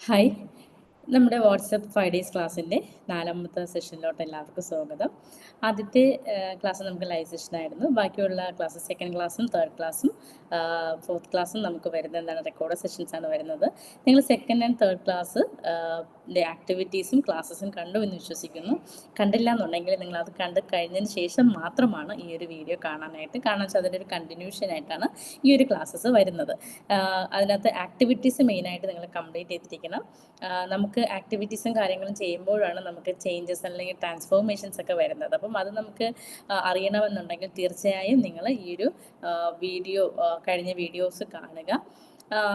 Hi. നമ്മുടെ WhatsApp 5 days ക്ലാസ്സിൻ്റെ 4ാമത്തെ സെഷനിലോട്ട് എല്ലാവർക്കും സ്വാഗതം. ആദ്യത്തെ ക്ലാസ് നമുക്ക് ലൈവ് സെഷനായിരുന്നു. ബാക്കിയുള്ള ക്ലാസ് സെക്കൻഡ് ക്ലാസ്സും തേർഡ് ക്ലാസ്സും ഫോർത്ത് ക്ലാസ്സും നമുക്ക് വരുന്നത് എന്താണ് റെക്കോർഡ് സെഷൻസാണ് വരുന്നത്. നിങ്ങൾ സെക്കൻഡ് ആൻഡ് തേർഡ് ക്ലാസ് ആക്ടിവിറ്റീസും ക്ലാസ്സസും കണ്ടു എന്ന് വിശ്വസിക്കുന്നു. കണ്ടില്ല എന്നുണ്ടെങ്കിൽ നിങ്ങളത് കണ്ട് കഴിഞ്ഞതിന് ശേഷം മാത്രമാണ് ഈ ഒരു വീഡിയോ കാണാനായിട്ട്. കാരണം വെച്ചാൽ അതിൻ്റെ ഒരു കണ്ടിന്യൂഷനായിട്ടാണ് ഈ ഒരു ക്ലാസ്സസ് വരുന്നത്. അതിനകത്ത് ആക്ടിവിറ്റീസ് മെയിനായിട്ട് നിങ്ങൾ കംപ്ലീറ്റ് ചെയ്തിരിക്കണം. നമുക്ക് ആക്ടിവിറ്റീസും കാര്യങ്ങളും ചെയ്യുമ്പോഴാണ് നമുക്ക് ചേഞ്ചസ് അല്ലെങ്കിൽ ട്രാൻസ്ഫോർമേഷൻസ് ഒക്കെ വരുന്നത്. അപ്പം അത് നമുക്ക് അറിയണമെന്നുണ്ടെങ്കിൽ തീർച്ചയായും നിങ്ങൾ ഈ ഒരു കഴിഞ്ഞ വീഡിയോസ് കാണുക.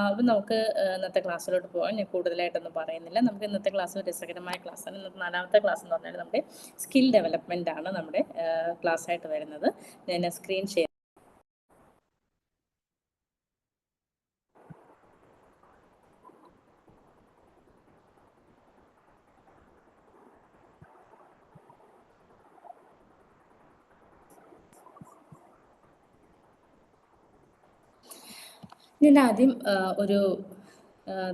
അപ്പം നമുക്ക് ഇന്നത്തെ ക്ലാസ്സിലോട്ട് പോകാം. ഞാൻ കൂടുതലായിട്ടൊന്നും പറയുന്നില്ല. നമുക്ക് ഇന്നത്തെ ക്ലാസ് രസകരമായ ക്ലാസ്സാണ്. ഇന്നത്തെ 4ാമത്തെ ക്ലാസ് എന്ന് പറഞ്ഞാൽ നമ്മുടെ സ്കിൽ ഡെവലപ്മെൻ്റ് ആണ് നമ്മുടെ ക്ലാസ്സായിട്ട് വരുന്നത്. ഞാൻ സ്ക്രീൻ ഷെയർ ഞാൻ ആദ്യം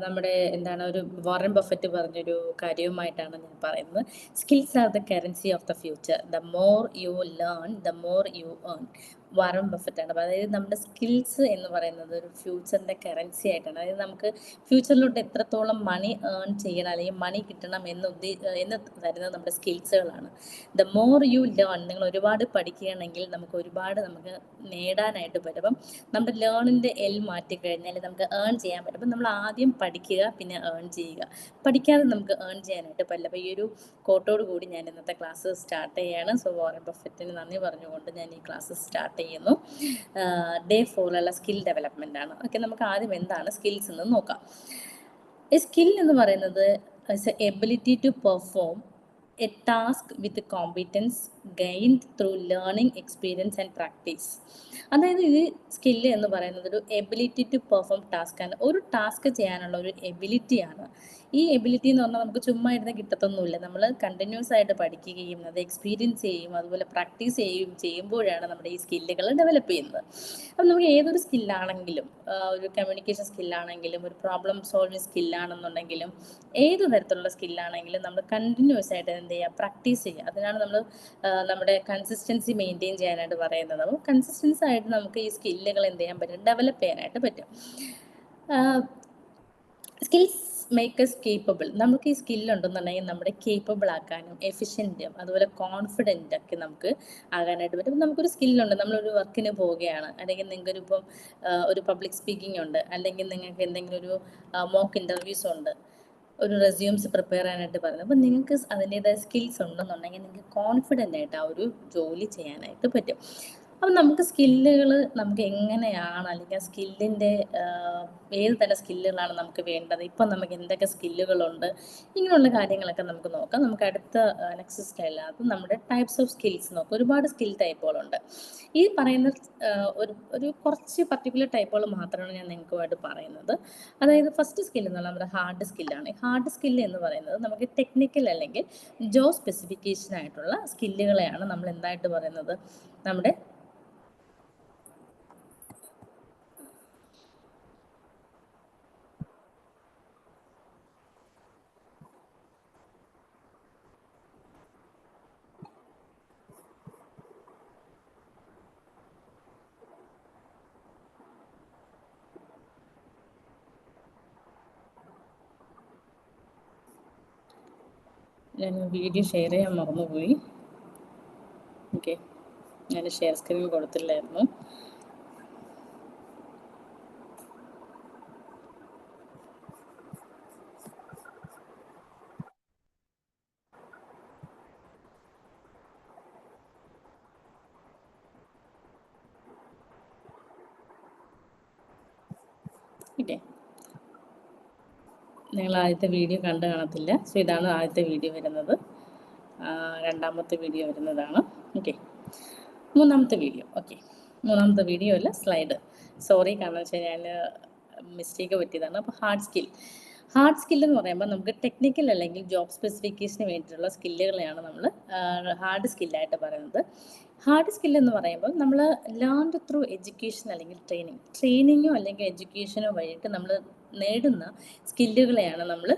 നമ്മുടെ ഒരു വാറൻ ബഫറ്റ് പറഞ്ഞൊരു കാര്യവുമായിട്ടാണ് ഞാൻ പറയുന്നത്. Skills are the currency of the future. The more you learn the more you earn. Warren ബഫറ്റാണ്. അതായത് നമ്മുടെ സ്കിൽസ് എന്ന് പറയുന്നത് ഒരു ഫ്യൂച്ചറിൻ്റെ കറൻസി ആയിട്ടാണ്. അതായത് നമുക്ക് ഫ്യൂച്ചറിലോട്ട് എത്രത്തോളം മണി ഏൺ ചെയ്യണം അല്ലെങ്കിൽ മണി കിട്ടണം എന്ന് തരുന്നത് നമ്മുടെ സ്കിൽസുകളാണ്. ദ മോർ യു ലേൺ, നിങ്ങൾ ഒരുപാട് പഠിക്കുകയാണെങ്കിൽ നമുക്ക് നേടാനായിട്ട് പറ്റും. അപ്പം നമ്മുടെ ലേണിൻ്റെ മാറ്റിക്കഴിഞ്ഞാൽ നമുക്ക് ഏൺ ചെയ്യാൻ പറ്റും. അപ്പം നമ്മൾ ആദ്യം പഠിക്കുക, പിന്നെ ഏൺ ചെയ്യുക. പഠിക്കാതെ നമുക്ക് ഏൺ ചെയ്യാനായിട്ട് പറ്റില്ല. അപ്പോൾ ഈ ഒരു കോട്ടോട് കൂടി ഞാൻ ഇന്നത്തെ ക്ലാസ് സ്റ്റാർട്ട് ചെയ്യുകയാണ്. സോ വാറൻ ബഫറ്റിന് നന്ദി പറഞ്ഞുകൊണ്ട് ഞാൻ ഈ ക്ലാസ് സ്റ്റാർട്ട് ചെയ്യുന്നു. ഡേ 4 സ്കിൽ ഡെവലപ്മെൻ്റ് ആണ്. ഓക്കെ, നമുക്ക് ആദ്യം എന്താണ് സ്കിൽസ് എന്ന് നോക്കാം. സ്കിൽ എന്ന് പറയുന്നത് ability to perform a task with competence gained through learning, experience and practice. അതായത് ഈ സ്കില്ല് എന്ന് പറയുന്നത് ഒരു എബിലിറ്റി ടു പെർഫോം ടാസ്ക് ആണ്. ഒരു ടാസ്ക് ചെയ്യാനുള്ള ഒരു എബിലിറ്റിയാണ്. ഈ എബിലിറ്റി എന്ന് പറഞ്ഞാൽ നമുക്ക് ചുമ്മാ ഇരുന്ന് കിട്ടത്തൊന്നുമില്ല. നമ്മൾ കണ്ടിന്യൂസ് ആയിട്ട് പഠിക്കുകയും അത് എക്സ്പീരിയൻസ് ചെയ്യും അതുപോലെ പ്രാക്ടീസ് ചെയ്യുമ്പോഴാണ് നമ്മുടെ ഈ സ്കില്ലുകൾ ഡെവലപ്പ് ചെയ്യുന്നത്. അപ്പം നമുക്ക് ഏതൊരു സ്കില്ലാണെങ്കിലും, ഒരു കമ്മ്യൂണിക്കേഷൻ സ്കില്ലാണെങ്കിലും, ഒരു പ്രോബ്ലം സോൾവിങ് സ്കില്ലാണെന്നുണ്ടെങ്കിലും, ഏത് തരത്തിലുള്ള സ്കില്ലാണെങ്കിലും നമ്മൾ കണ്ടിന്യൂസ് ആയിട്ട് എന്ത് ചെയ്യുക, പ്രാക്ടീസ് ചെയ്യുക. അതിനാണ് നമ്മൾ നമ്മുടെ കൺസിസ്റ്റൻസി മെയിൻറ്റെയിൻ ചെയ്യാനായിട്ട് പറയുന്നത്. അപ്പോൾ കൺസിസ്റ്റൻസി ആയിട്ട് നമുക്ക് ഈ സ്കില്ലുകൾ എന്ത് ചെയ്യാൻ പറ്റും, ഡെവലപ്പ് ചെയ്യാനായിട്ട് പറ്റും. Skills makers capable. നമുക്ക് ഈ സ്കില്ലുണ്ടെന്നുണ്ടെങ്കിൽ നമ്മുടെ കേപ്പബിൾ ആക്കാനും എഫിഷ്യൻറ്റും അതുപോലെ കോൺഫിഡൻ്റ് ഒക്കെ നമുക്ക് ആകാനായിട്ട് പറ്റും. അപ്പം നമുക്കൊരു സ്കില്ലുണ്ട്, നമ്മളൊരു വർക്കിന് പോവുകയാണ്, അല്ലെങ്കിൽ നിങ്ങൾക്കൊരിപ്പം ഒരു പബ്ലിക് സ്പീക്കിംഗ് ഉണ്ട്, അല്ലെങ്കിൽ നിങ്ങൾക്ക് എന്തെങ്കിലും ഒരു മോക്ക് ഇൻ്റർവ്യൂസ് ഉണ്ട്, ഒരു റെസ്യൂംസ് പ്രിപ്പയർ ചെയ്യാനായിട്ട് പറയുന്നത്. അപ്പം നിങ്ങൾക്ക് അതിൻ്റേതായ സ്കിൽസ് ഉണ്ടെന്നുണ്ടെങ്കിൽ നിങ്ങൾക്ക് കോൺഫിഡൻ്റ് ആയിട്ട് ആ ഒരു ജോലി ചെയ്യാനായിട്ട് പറ്റും. അപ്പം നമുക്ക് സ്കില്ലുകൾ നമുക്ക് എങ്ങനെയാണ്, അല്ലെങ്കിൽ ആ സ്കില്ലിൻ്റെ ഏത് തരം സ്കില്ലുകളാണ് നമുക്ക് വേണ്ടത്, ഇപ്പം നമുക്ക് എന്തൊക്കെ സ്കില്ലുകളുണ്ട്, ഇങ്ങനെയുള്ള കാര്യങ്ങളൊക്കെ നമുക്ക് നോക്കാം. നമുക്ക് അടുത്ത നെക്സ്റ്റ് സ്ലൈഡിനകത്ത് നമ്മുടെ ടൈപ്സ് ഓഫ് സ്കിൽസ് നോക്കാം. ഒരുപാട് സ്കിൽ ടൈപ്പുകളുണ്ട്. ഈ പറയുന്ന ഒരു കുറച്ച് പർട്ടിക്കുലർ ടൈപ്പുകൾ മാത്രമാണ് ഞാൻ നിങ്ങൾക്കുമായിട്ട് പറയുന്നത്. അതായത് ഫസ്റ്റ് സ്കിൽ എന്ന് പറഞ്ഞാൽ നമ്മുടെ ഹാർഡ് സ്കില്ലാണ്. ഹാർഡ് സ്കില്ല് എന്ന് പറയുന്നത് നമുക്ക് ടെക്നിക്കൽ അല്ലെങ്കിൽ ജോബ് സ്പെസിഫിക്കേഷൻ ആയിട്ടുള്ള സ്കില്ലുകളെയാണ് നമ്മൾ എന്തായിട്ട് പറയുന്നത്, നമ്മുടെ ഞാൻ വീഡിയോ ഷെയർ ചെയ്യാൻ മറന്നുപോയി. ഓക്കെ, ഞാൻ ഷെയർ സ്ക്രീൻ കൊടുത്തില്ലായിരുന്നു. ഓക്കെ, നിങ്ങൾ ആദ്യത്തെ വീഡിയോ കണ്ടു കാണത്തില്ല. സോ ഇതാണ് ആദ്യത്തെ വീഡിയോ വരുന്നത്. രണ്ടാമത്തെ വീഡിയോ വരുന്നതാണ്. ഓക്കെ, മൂന്നാമത്തെ വീഡിയോ. ഓക്കെ, മൂന്നാമത്തെ വീഡിയോ അല്ല, സ്ലൈഡ്. സോറി, കാരണം വെച്ചാൽ ഞാൻ മിസ്റ്റേക്ക് പറ്റിയതാണ്. അപ്പോൾ ഹാർഡ് സ്കിൽ ഹാർഡ് സ്കിൽ എന്ന് പറയുമ്പോൾ നമുക്ക് ടെക്നിക്കൽ അല്ലെങ്കിൽ ജോബ് സ്പെസിഫിക്കേഷന് വേണ്ടിയിട്ടുള്ള സ്കില്ലുകളെയാണ് നമ്മൾ ഹാർഡ് സ്കില്ലായിട്ട് പറയുന്നത്. ഹാർഡ് സ്കിൽ എന്ന് പറയുമ്പോൾ നമ്മൾ ലേൺഡ് ത്രൂ എഡ്യൂക്കേഷൻ അല്ലെങ്കിൽ ട്രെയിനിങ്ങോ അല്ലെങ്കിൽ എഡ്യൂക്കേഷനോ വഴിയിട്ട് നമ്മൾ നേടുന്ന സ്കില്ലുകളെയാണ് നമ്മൾ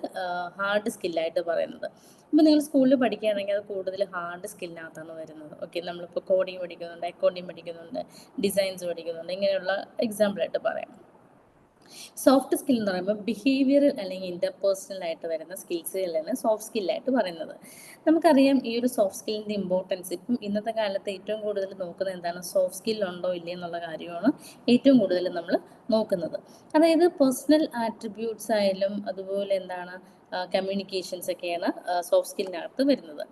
ഹാർഡ് സ്കില്ലായിട്ട് പറയുന്നത്. ഇപ്പോൾ നിങ്ങൾ സ്കൂളിൽ പഠിക്കുകയാണെങ്കിൽ അത് കൂടുതൽ ഹാർഡ് സ്കില്ലിനകത്താണ് വരുന്നത്. ഓക്കെ, നമ്മളിപ്പോൾ കോഡിങ് പഠിക്കുന്നുണ്ട്, അക്കൗണ്ടിങ് പഠിക്കുന്നുണ്ട്, ഡിസൈൻസ് പഠിക്കുന്നുണ്ട്, ഇങ്ങനെയുള്ള എക്സാമ്പിളായിട്ട് പറയാം. സോഫ്റ്റ് സ്കിൽ എന്ന് പറയുമ്പോൾ ബിഹേവിയറൽ അല്ലെങ്കിൽ ഇന്റർപേഴ്സണൽ ആയിട്ട് വരുന്ന സ്കിൽസുകളാണ് സോഫ്റ്റ് സ്കില്ലായിട്ട് പറയുന്നത്. നമുക്കറിയാം ഈ ഒരു സോഫ്റ്റ് സ്കില്ലിൻ്റെ ഇമ്പോർട്ടൻസ് ഇപ്പം ഇന്നത്തെ കാലത്ത് ഏറ്റവും കൂടുതൽ നോക്കുന്നത് എന്താണ്, സോഫ്റ്റ് സ്കിൽ ഉണ്ടോ ഇല്ലേ എന്നുള്ള കാര്യമാണ് ഏറ്റവും കൂടുതൽ നമ്മൾ നോക്കുന്നത്. അതായത് പേഴ്സണൽ ആട്രിബ്യൂട്ട്സ് ആയാലും അതുപോലെ എന്താണ് കമ്മ്യൂണിക്കേഷൻസ് ഒക്കെയാണ് സോഫ്റ്റ് സ്കില്ലിനകത്ത് വരുന്നത്.